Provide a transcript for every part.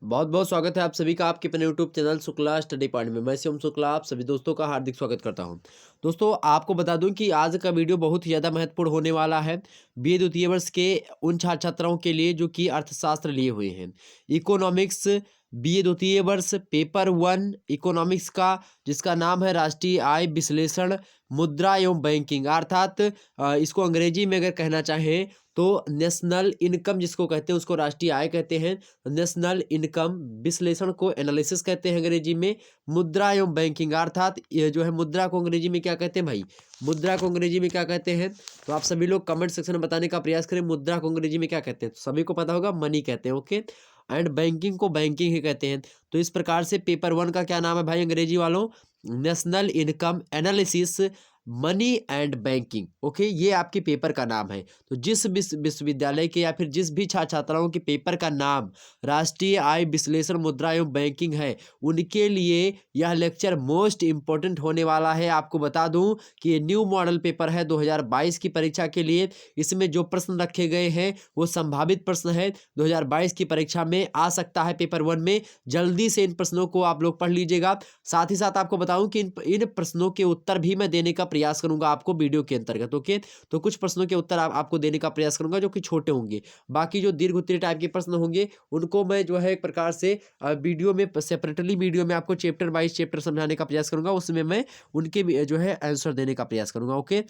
बहुत बहुत स्वागत है आप सभी का आपके अपने YouTube channel Shukla study point में। मैं शिवम शुक्ला आप सभी दोस्तों का हार्दिक स्वागत करता हूं। दोस्तों आपको बता दूं कि आज का वीडियो बहुत ही ज़्यादा महत्वपूर्ण होने वाला है बीए द्वितीय वर्ष के उन छात्र छात्राओं के लिए जो कि अर्थशास्त्र लिए हुए हैं। इकोनॉमिक्स बीए द्वितीय वर्ष पेपर 1 इकोनॉमिक्स का, जिसका नाम है राष्ट्रीय आय विश्लेषण मुद्रा एवं बैंकिंग, अर्थात इसको अंग्रेजी में अगर कहना चाहें तो नेशनल इनकम जिसको कहते हैं उसको राष्ट्रीय आय कहते हैं। नेशनल इनकम विश्लेषण को एनालिसिस कहते हैं अंग्रेजी में। मुद्रा एवं बैंकिंग अर्थात ये जो है मुद्रा को अंग्रेजी में क्या कहते हैं भाई, मुद्रा को अंग्रेजी में क्या कहते हैं? तो आप सभी लोग कमेंट सेक्शन में बताने का प्रयास करें मुद्रा को अंग्रेजी में क्या कहते हैं। तो सभी को पता होगा मनी कहते हैं, ओके। एंड बैंकिंग को बैंकिंग ही कहते हैं। तो इस प्रकार से पेपर 1 का क्या नाम है भाई अंग्रेजी वालों? National income analysis money and banking, okay. ये आपके पेपर का नाम है। तो जिस विश्वविद्यालय के या फिर जिस भी छात्र छात्राओं के पेपर का नाम राष्ट्रीय आय विश्लेषण मुद्रा एवं बैंकिंग है, उनके लिए यह लेक्चर मोस्ट इंपॉर्टेंट होने वाला है। आपको बता दूं कि ये न्यू मॉडल पेपर है 2022 की परीक्षा के लिए। इसमें जो प्रश्न रखे गए हैं वो संभावित प्रश्न है, 2022 की परीक्षा में आ सकता है पेपर 1 में। जल्दी से इन प्रश्नों को आप लोग पढ़ लीजिएगा। साथ ही साथ आपको बताऊं कि इन प्रश्नों के उत्तर भी मैं देने का प्रयास करूंगा आपको वीडियो के अंतर्गत, ओके। तो कुछ प्रश्नों के उत्तर आपको देने का प्रयास करूंगा जो कि छोटे होंगे। बाकी जो दीर्घ उत्तरीय टाइप के प्रश्न होंगे उनको मैं जो है एक प्रकार से वीडियो में सेपरेटली वीडियो में आपको चैप्टर वाइज चैप्टर समझाने का प्रयास करूंगा। उसमें मैं उनके जो है आंसर देने का प्रयास करूंगा, ओके।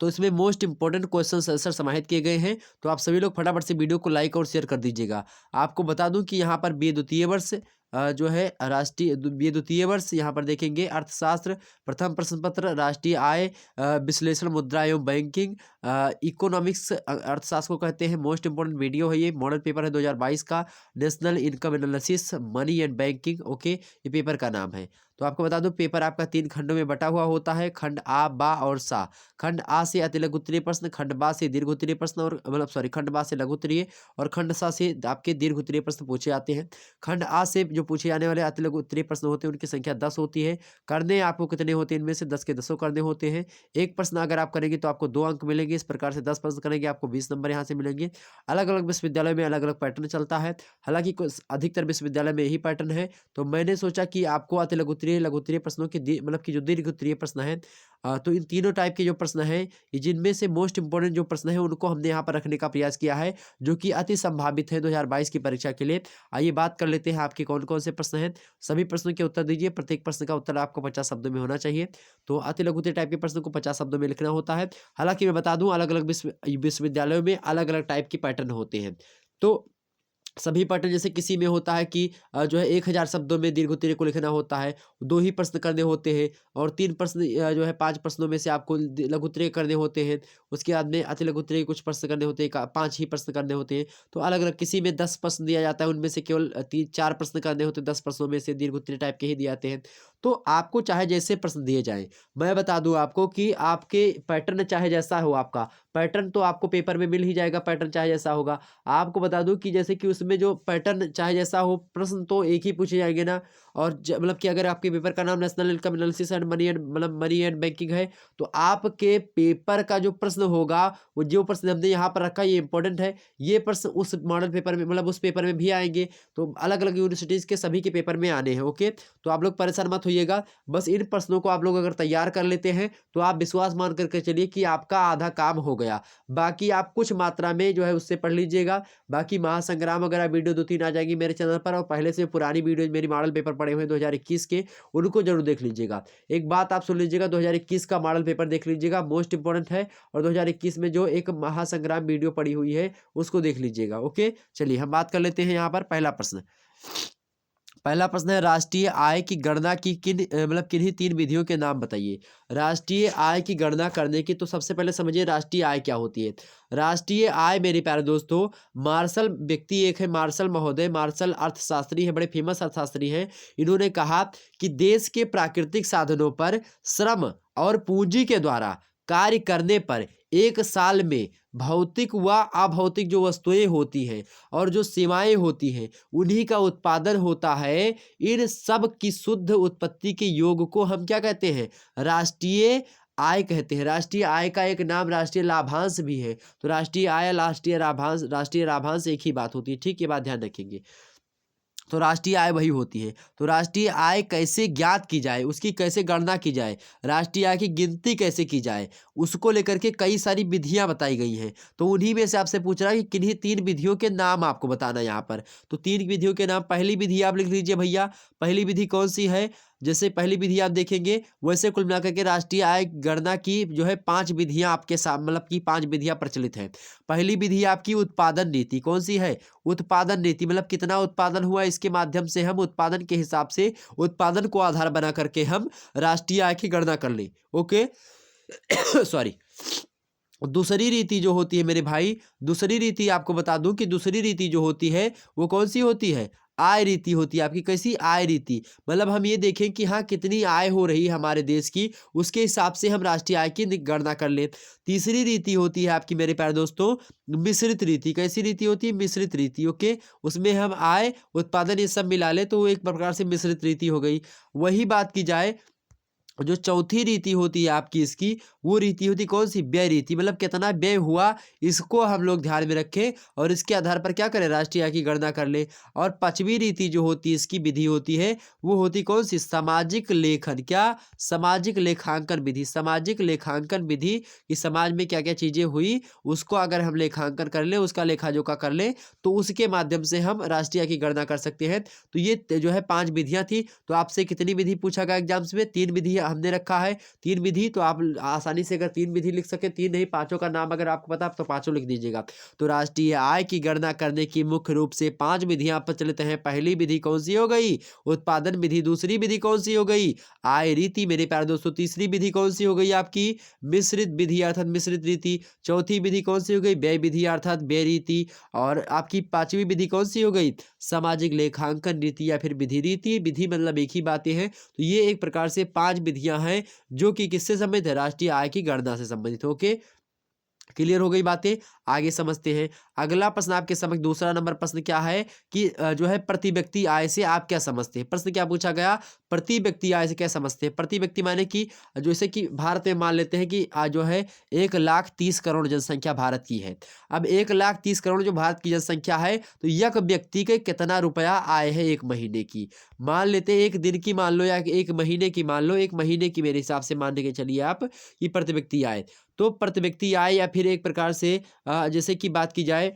तो इसमें मोस्ट इंपॉर्टेंट क्वेश्चन आंसर समाहित किए गए हैं। तो आप सभी लोग फटाफट से वीडियो को लाइक और शेयर कर दीजिएगा। आपको बता दूं कि यहाँ पर बी द्वितीय वर्ष जो है राष्ट्रीय बी द्वितीय वर्ष यहाँ पर देखेंगे अर्थशास्त्र प्रथम प्रश्न पत्र राष्ट्रीय आय विश्लेषण मुद्रा एवं बैंकिंग इकोनॉमिक्स अर्थशास्त्र को कहते हैं। मोस्ट इंपॉर्टेंट वीडियो है, ये मॉडल पेपर है 2022 का। National income analysis money and banking, okay, ये पेपर का नाम है। तो आपको बता दूं पेपर आपका 3 खंडों में बटा हुआ होता है, खंड आ बा और सा। खंड आ से अति लघु उत्तरीय प्रश्न, खंड बा से दीर्घ उत्तरीय प्रश्न और मतलब सॉरी खंड बा से लघु उत्तरीय और खंड सा से आपके दीर्घ उत्तरीय प्रश्न पूछे जाते हैं। खंड आ से जो पूछे जाने वाले अति लघु उत्तरीय प्रश्न होते हैं उनकी संख्या 10 होती है। करने आपको कितने होते हैं? इनमें से 10 के 10 करने होते हैं। एक प्रश्न अगर आप करेंगे तो आपको 2 अंक मिलेंगे। इस प्रकार से 10 प्रश्न करेंगे आपको 20 नंबर यहाँ से मिलेंगे। अलग अलग विश्वविद्यालय में अलग अलग पैटर्न चलता है, हालांकि कुछ अधिकतर विश्वविद्यालय में यही पैटर्न है। तो मैंने सोचा कि आपको अति लघु उत्तरीय लघु उत्तरीय प्रश्नों के मतलब कि जो दीर्घ उत्तरीय प्रश्न है, तो इन तीनों टाइप के जो प्रश्न हैं, ये जिनमें से मोस्ट इंपॉर्टेंट जो प्रश्न है उनको हमने यहाँ पर रखने का प्रयास किया है, जो कि अति संभावित है 2022 की परीक्षा के लिए। आइए बात कर लेते हैं आपके कौन कौन से प्रश्न हैं। सभी प्रश्नों के उत्तर दीजिए। प्रत्येक प्रश्न का उत्तर आपको 50 शब्दों में होना चाहिए। तो अति लघु उत्तरीय टाइप के प्रश्न को 50 शब्दों में लिखना होता है। हालांकि मैं बता दूं अलग अलग विश्वविद्यालयों में अलग अलग टाइप के पैटर्न होते हैं। तो सभी पैटर्न जैसे किसी में होता है कि जो है 1000 शब्दों में दीर्घ उत्तरीय को लिखना होता है, 2 ही प्रश्न करने होते हैं और 3 प्रश्न जो है 5 प्रश्नों में से आपको लघु उत्तरीय करने होते हैं। उसके बाद में अति लघु उत्तरीय कुछ प्रश्न करने होते हैं, 5 ही प्रश्न करने होते हैं। तो अलग अलग किसी में 10 प्रश्न दिया जाता है, उनमें से केवल 3-4 प्रश्न करने होते हैं, 10 प्रश्नों में से दीर्घ उत्तरीय टाइप के ही दिए जाते हैं। तो आपको चाहे जैसे प्रश्न दिए जाएं, मैं बता दूं आपको कि आपके पैटर्न चाहे जैसा हो, आपका पैटर्न तो आपको पेपर में मिल ही जाएगा। पैटर्न चाहे जैसा होगा, आपको बता दूं कि जैसे कि उसमें जो पैटर्न चाहे जैसा हो, प्रश्न तो एक ही पूछे जाएंगे ना। और मतलब कि अगर आपके पेपर का नाम national income analysis and money and मतलब मनी एंड बैंकिंग है, तो आपके पेपर का जो प्रश्न होगा, वो जो प्रश्न हमने यहाँ पर रखा, ये इंपॉर्टेंट है। ये प्रश्न उस मॉडल पेपर में मतलब उस पेपर में भी आएंगे। तो अलग अलग यूनिवर्सिटीज के सभी के पेपर में आने हैं, ओके। तो आप लोग परेशान मत होइएगा। बस इन प्रश्नों को आप लोग अगर तैयार कर लेते हैं तो आप विश्वास मान करके चलिए कि आपका आधा काम हो गया। बाकी आप कुछ मात्रा में जो है उससे पढ़ लीजिएगा। बाकी महासंग्राम वगैरह वीडियो 2-3 आ जाएगी मेरे चैनल पर, और पहले से पुरानी वीडियो मेरी मॉडल पेपर पड़े हुए 2021 के, उनको जरूर देख लीजिएगा। एक बात आप सुन लीजिएगा, 2021 का मॉडल पेपर देख लीजिएगा, मोस्ट इंपॉर्टेंट है। और 2021 में जो एक महासंग्राम वीडियो पड़ी हुई है उसको देख लीजिएगा, ओके। चलिए हम बात कर लेते हैं यहाँ पर। पहला प्रश्न है राष्ट्रीय आय की गणना की मतलब किन्हीं 3 विधियों के नाम बताइए। राष्ट्रीय आय की गणना करने की, तो सबसे पहले समझिए राष्ट्रीय आय क्या होती है। राष्ट्रीय आय मेरे प्यारे दोस्तों, मार्शल व्यक्ति एक है, मार्शल महोदय, मार्शल अर्थशास्त्री है, बड़े फेमस अर्थशास्त्री हैं। इन्होंने कहा कि देश के प्राकृतिक साधनों पर श्रम और पूंजी के द्वारा कार्य करने पर एक साल में भौतिक व अभौतिक जो वस्तुएं होती हैं और जो सेवाएं होती हैं उन्हीं का उत्पादन होता है। इन सब की शुद्ध उत्पत्ति के योग को हम क्या कहते हैं? राष्ट्रीय आय कहते हैं। राष्ट्रीय आय का एक नाम राष्ट्रीय लाभांश भी है। तो राष्ट्रीय आय राष्ट्रीय लाभांश एक ही बात होती है, ठीक, ये बात ध्यान रखेंगे। तो राष्ट्रीय आय वही होती है। तो राष्ट्रीय आय कैसे ज्ञात की जाए, उसकी कैसे गणना की जाए, राष्ट्रीय आय की गिनती कैसे की जाए, उसको लेकर के कई सारी विधियां बताई गई हैं। तो उन्हीं में से आपसे पूछ रहा है कि किन्हीं 3 विधियों के नाम आपको बताना है यहाँ पर। तो 3 विधियों के नाम, पहली विधि आप लिख लीजिए भैया। पहली विधि कौन सी है? जैसे पहली विधि आप देखेंगे, वैसे कुल मिलाकर के राष्ट्रीय आय गणना की जो है 5 विधियां आपके साथ, मतलब कि 5 विधियां प्रचलित हैं। पहली विधि आपकी उत्पादन नीति। कौन सी है? उत्पादन नीति, मतलब कितना उत्पादन हुआ, इसके माध्यम से हम उत्पादन के हिसाब से, उत्पादन को आधार बना करके हम राष्ट्रीय आय की गणना कर लें। Okay sorry. दूसरी रीति जो होती है मेरे भाई, दूसरी रीति आपको बता दूं कि दूसरी रीति जो होती है वो कौन सी होती है? आय रीति होती है आपकी। कैसी? आय रीति। मतलब हम ये देखें कि हाँ कितनी आय हो रही है हमारे देश की, उसके हिसाब से हम राष्ट्रीय आय की गणना कर लें। तीसरी रीति होती है आपकी मेरे प्यारे दोस्तों मिश्रित रीति। कैसी रीति होती है? मिश्रित रीति। ओके, उसमें हम आय, उत्पादन ये सब मिला ले तो वो एक प्रकार से मिश्रित रीति हो गई। वही बात की जाए, जो चौथी रीति होती है आपकी इसकी, वो रीति होती कौन सी? व्यय रीति। मतलब कितना व्यय हुआ इसको हम लोग ध्यान में रखें और इसके आधार पर क्या करें? राष्ट्रीय आय की गणना कर ले। और पांचवी रीति जो होती है इसकी विधि होती है, वो होती कौन सी? सामाजिक लेखन। क्या? सामाजिक लेखांकन विधि। सामाजिक लेखांकन विधि कि समाज में क्या क्या चीजें हुई उसको अगर हम लेखांकन कर ले, उसका लेखा जोखा कर ले, तो उसके माध्यम से हम राष्ट्रीय आय की गणना कर सकते हैं। तो ये जो है 5 विधियां थी। तो आपसे कितनी विधि पूछा गया एग्जाम्स में? 3 विधि हमने रखा है, 3 विधि। तो आप आसानी से अगर 3 विधि लिख सके, 3 नहीं 5 का नाम अगर आपको पता तो 5 लिख दीजिएगा। तो राष्ट्रीय आय की गणना करने की मुख्य रूप से 5 विधियां प्रचलित हैं। पहली विधि कौन सी हो गई? उत्पादन विधि। दूसरी विधि कौन सी हो गई? आय रीति मेरे प्यारे दोस्तों। तीसरी विधि कौन सी हो गई आपकी? मिश्रित विधि अर्थात मिश्रित रीति। चौथी विधि कौन सी हो गई? व्यय विधि अर्थात व्यय रीति। और आपकी 5वीं विधि कौन सी हो गई? सामाजिक लेखांकन रीति या फिर विधि रीति। विधि मतलब एक ही बातें हैं। तो ये एक प्रकार से 5 विधियां हैं जो कि किससे संबंधित है? राष्ट्रीय आय की गणना से संबंधित। ओके, क्लियर हो गई बातें? आगे समझते हैं। अगला प्रश्न आपके समझ, दूसरा नंबर प्रश्न क्या है कि जो है प्रति व्यक्ति आय से आप क्या समझते हैं? प्रश्न क्या पूछा गया? प्रति व्यक्ति आय से क्या समझते हैं? प्रति व्यक्ति माने कि जैसे कि भारत में मान लेते हैं कि जो है 1,30,00,000 जनसंख्या भारत की है। अब 1,30,00,000 जो भारत की जनसंख्या है, तो एक व्यक्ति के कितना रुपया आय है एक महीने की? मान लेते हैं एक दिन की मान लो या एक महीने की मान लो। एक महीने की मेरे हिसाब से मानने के चलिए आप कि प्रति व्यक्ति आय। तो प्रति व्यक्ति आय या फिर एक प्रकार से जैसे कि बात की जाए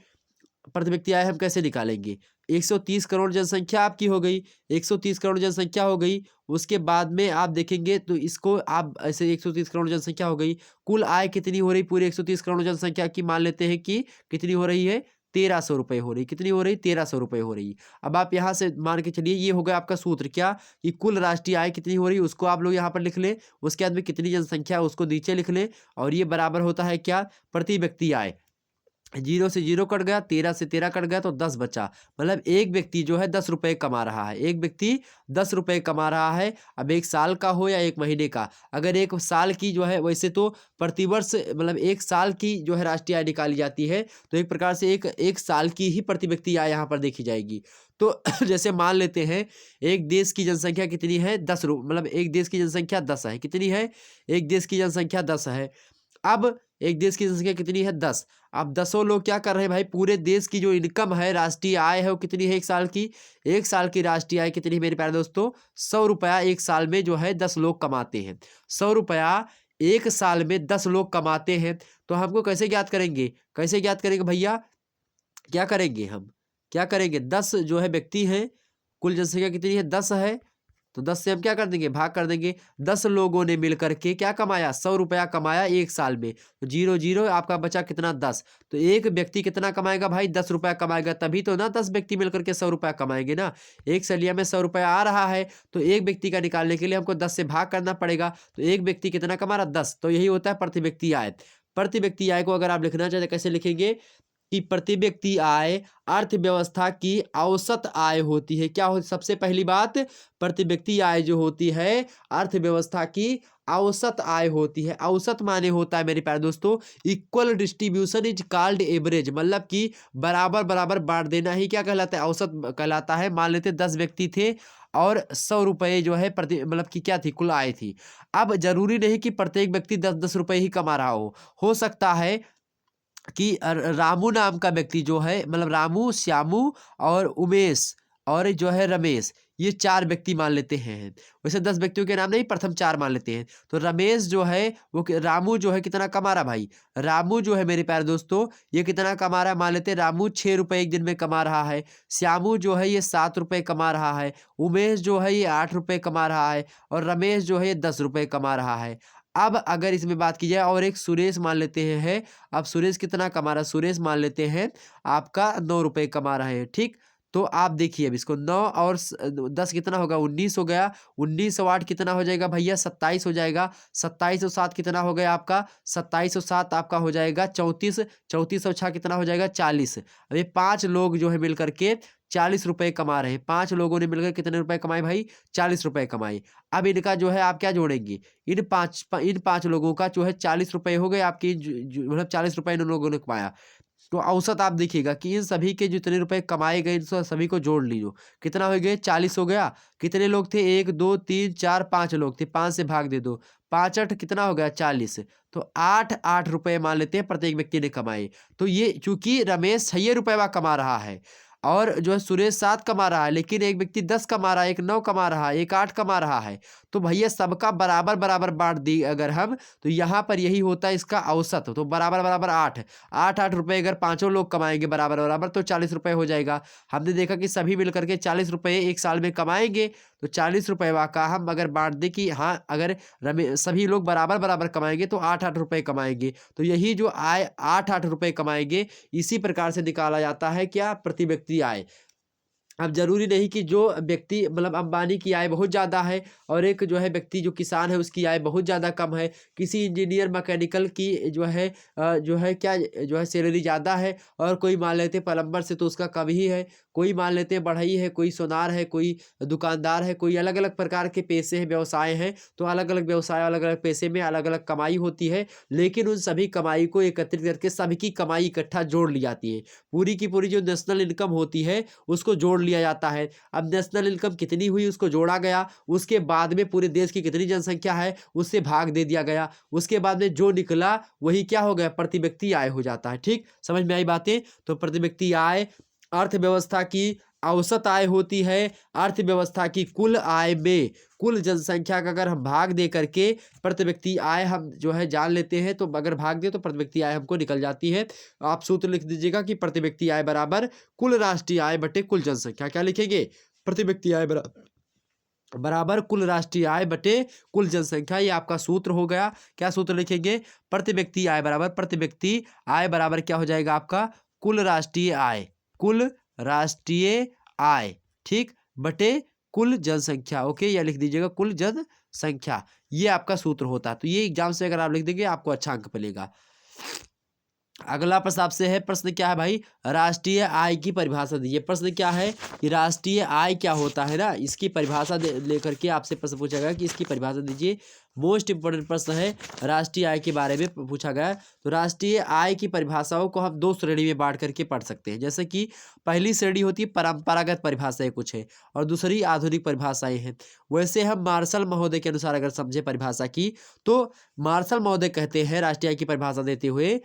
प्रति व्यक्ति आय हम कैसे निकालेंगे? 130 करोड़ जनसंख्या आपकी हो गई, 130 करोड़ जनसंख्या हो गई। उसके बाद में आप देखेंगे तो इसको आप ऐसे 130 करोड़ जनसंख्या हो गई। कुल आय कितनी हो रही पूरे 130 करोड़ जनसंख्या की? मान लेते हैं कि कितनी हो रही है? 1300 रुपये हो रही। कितनी हो रही? 1300 रुपये हो रही। अब आप यहाँ से मान के चलिए, ये हो गया आपका सूत्र क्या कि कुल राष्ट्रीय आय कितनी हो रही है उसको आप लोग यहाँ पर लिख लें। उसके बाद में कितनी जनसंख्या है उसको नीचे लिख लें। और ये बराबर होता है क्या? प्रति व्यक्ति आय। 0 से 0 कट गया, 13 से 13 कट गया तो 10 बचा। मतलब एक व्यक्ति जो है 10 रुपये कमा रहा है। एक व्यक्ति 10 रुपये कमा रहा है। अब 1 साल का हो या 1 महीने का, अगर 1 साल की जो है, वैसे तो प्रतिवर्ष मतलब 1 साल की जो है राष्ट्रीय आय निकाली जाती है, तो एक प्रकार से एक साल की ही प्रति व्यक्ति आय यहाँ पर देखी जाएगी। तो जैसे मान लेते हैं एक देश की जनसंख्या कितनी है? 10 मतलब एक देश की जनसंख्या 10 है। कितनी है? एक देश की जनसंख्या 10 है। अब एक देश की जनसंख्या कितनी है? 10। अब 10 लोग क्या कर रहे हैं भाई? पूरे देश की जो इनकम है, राष्ट्रीय आय है, वो कितनी है एक साल की? एक साल की राष्ट्रीय आय कितनी है मेरे प्यारे दोस्तों? 100 रुपया एक साल में जो है 10 लोग कमाते हैं। 100 रुपया एक साल में 10 लोग कमाते हैं। तो हमको कैसे ज्ञात करेंगे? कैसे ज्ञात करेंगे भैया? क्या करेंगे हम? क्या करेंगे? 10 जो है व्यक्ति हैं, कुल जनसंख्या कितनी है? 10 है। तो 10 से हम क्या कर देंगे? भाग कर देंगे। 10 लोगों ने मिलकर के क्या कमाया? 100 रुपया कमाया एक साल में। तो 0 0 आपका बचा कितना? 10। तो एक व्यक्ति कितना कमाएगा भाई? 10 रुपया कमाएगा, तभी तो ना 10 व्यक्ति मिलकर के 100 रुपया कमाएंगे ना। एक सलिया में 100 रुपया आ रहा है, तो एक व्यक्ति का निकालने के लिए हमको 10 से भाग करना पड़ेगा। तो एक व्यक्ति कितना कमा रहा? 10। तो यही होता है प्रति व्यक्ति आय। प्रति व्यक्ति आय को अगर आप लिखना चाहते कैसे लिखेंगे कि प्रति व्यक्ति आय अर्थव्यवस्था की औसत आय होती है। क्या होती? सबसे पहली बात, प्रति व्यक्ति आय जो होती है अर्थव्यवस्था की औसत आय होती है। औसत माने होता है मेरे प्यारे दोस्तों, equal distribution is called average. मतलब कि बराबर बराबर बांट देना ही क्या कहलाता है? औसत कहलाता है। मान लेते 10 व्यक्ति थे और 100 रुपये जो है प्रति मतलब कि क्या थी? कुल आय थी। अब जरूरी नहीं कि प्रत्येक व्यक्ति 10-10 रुपये ही कमा रहा हो सकता है कि रामू नाम का व्यक्ति जो है, मतलब रामू, श्यामू और उमेश, और जो है रमेश, ये 4 व्यक्ति मान लेते हैं। वैसे 10 व्यक्तियों के नाम नहीं, प्रथम 4 मान लेते हैं। तो रमेश जो है वो रामू जो है कितना कमा रहा भाई, रामू जो है मेरे प्यारे दोस्तों ये कितना कमा रहा है, मान लेते हैं रामू 6 रुपये एक दिन में कमा रहा है। श्यामू जो है ये 7 रुपये कमा रहा है। उमेश जो है ये 8 रुपये कमा रहा है। और रमेश जो है ये 10 रुपये कमा रहा है। अब अगर इसमें बात की जाए और एक सुरेश मान लेते हैं। अब सुरेश कितना कमा रहा है, सुरेश मान लेते हैं आपका 9 रुपये कमा रहे हैं। ठीक, तो आप देखिए अब इसको 9 और 10 कितना होगा, 19 हो गया। 19 और 8 कितना हो जाएगा भैया, 27 हो जाएगा। 27 और 7 कितना हो गया आपका, 27 और 7 आपका हो जाएगा 34। 34 और 6 कितना हो जाएगा, 40। अब ये 5 लोग जो है मिल करके 40 रुपये कमा रहे हैं। 5 लोगों ने मिलकर कितने रुपए कमाए भाई, 40 रुपये कमाए। अब इनका जो है आप क्या जोड़ेंगे, इन पाँच लोगों का जो है 40 रुपये हो गए आपके, मतलब 40 रुपये इन लोगों ने कमाया। तो औसत आप देखिएगा कि इन सभी के जितने रुपए कमाए गए इन सभी को जोड़ लीजिए, कितना हो गए, 40 हो गया। कितने लोग थे, 1 2 3 4 5 लोग थे, 5 से भाग दे दो, 5 8 कितना हो गया, 40। तो 8 रुपये मान लेते हैं प्रत्येक व्यक्ति ने कमाए। तो ये चूंकि रमेश 6 रुपये कमा रहा है और जो है सुरेश 7 कमा रहा है, लेकिन एक व्यक्ति 10 कमा रहा है, एक 9 कमा रहा है, एक 8 कमा रहा है। तो भैया सबका बराबर बराबर बांट दी अगर हम, तो यहाँ पर यही होता है इसका औसत। तो बराबर बराबर 8 रुपये अगर पांचों लोग कमाएंगे बराबर बराबर तो 40 रुपये हो जाएगा। हमने देखा कि सभी मिलकर के 40 रुपये एक साल में कमाएंगे। तो 40 रुपये का हम अगर बांट दें कि हाँ अगर सभी लोग बराबर बराबर कमाएंगे तो 8 रुपये कमाएंगे। तो यही जो आय 8 रुपये कमाएंगे, इसी प्रकार से निकाला जाता है क्या, प्रति व्यक्ति आय। अब जरूरी नहीं कि जो व्यक्ति मतलब अंबानी की आय बहुत ज़्यादा है और एक जो है व्यक्ति जो किसान है उसकी आय बहुत ज़्यादा कम है। किसी इंजीनियर मैकेनिकल की जो है क्या जो है सैलरी ज़्यादा है और कोई मान लेते प्लम्बर से तो उसका कम ही है। कोई मान लेते हैं बढ़ई है, कोई सोनार है, कोई दुकानदार है, कोई अलग अलग प्रकार के पैसे हैं, व्यवसाय हैं। तो अलग अलग व्यवसाय अलग अलग पैसे में अलग अलग कमाई होती है, लेकिन उन सभी कमाई को एकत्रित करके सबकी कमाई इकट्ठा जोड़ ली जाती है। पूरी की पूरी जो नेशनल इनकम होती है उसको जोड़ लिया जाता है। अब नेशनल इनकम कितनी हुई उसको जोड़ा गया, उसके बाद में पूरे देश की कितनी जनसंख्या है उससे भाग दे दिया गया, उसके बाद में जो निकला वही क्या हो गया, प्रति व्यक्ति आय हो जाता है। ठीक, समझ में आई बातें। तो प्रति व्यक्ति आय अर्थव्यवस्था की औसत आय होती है। अर्थव्यवस्था की कुल आय में कुल जनसंख्या का अगर हम भाग दे करके प्रति व्यक्ति आय हम जो है जान लेते हैं, तो अगर भाग दे तो प्रति व्यक्ति आय हमको निकल जाती है। आप सूत्र लिख दीजिएगा कि प्रति व्यक्ति आय बराबर कुल राष्ट्रीय आय बटे कुल जनसंख्या। क्या लिखेंगे, प्रति व्यक्ति आय बराबर कुल राष्ट्रीय आय बटे कुल जनसंख्या। ये आपका सूत्र हो गया। क्या सूत्र लिखेंगे, प्रति व्यक्ति आय बराबर प्रति व्यक्ति आय बराबर क्या हो जाएगा आपका, कुल राष्ट्रीय आय, कुल राष्ट्रीय आय, ठीक, बटे कुल जनसंख्या। ओके, या लिख दीजिएगा कुल जनसंख्या। ये आपका सूत्र होता है। तो ये एग्जाम से अगर आप लिख देंगे आपको अच्छा अंक मिलेगा। अगला प्रश्न आपसे है, प्रश्न क्या है भाई, राष्ट्रीय आय की परिभाषा दीजिए। प्रश्न क्या है कि राष्ट्रीय आय क्या होता है ना, इसकी परिभाषा लेकर के आपसे प्रश्न पूछा गया कि इसकी परिभाषा दीजिए। मोस्ट इंपोर्टेंट प्रश्न है, राष्ट्रीय आय के बारे में पूछा गया। तो राष्ट्रीय आय की परिभाषाओं को हम 2 श्रेणी में बांट करके पढ़ सकते हैं। जैसे कि पहली श्रेणी होती है परंपरागत परिभाषाएं कुछ है और दूसरी आधुनिक परिभाषाएं हैं। वैसे हम मार्शल महोदय के अनुसार अगर समझे परिभाषा की, तो मार्शल महोदय कहते हैं राष्ट्रीय आय की परिभाषा देते हुए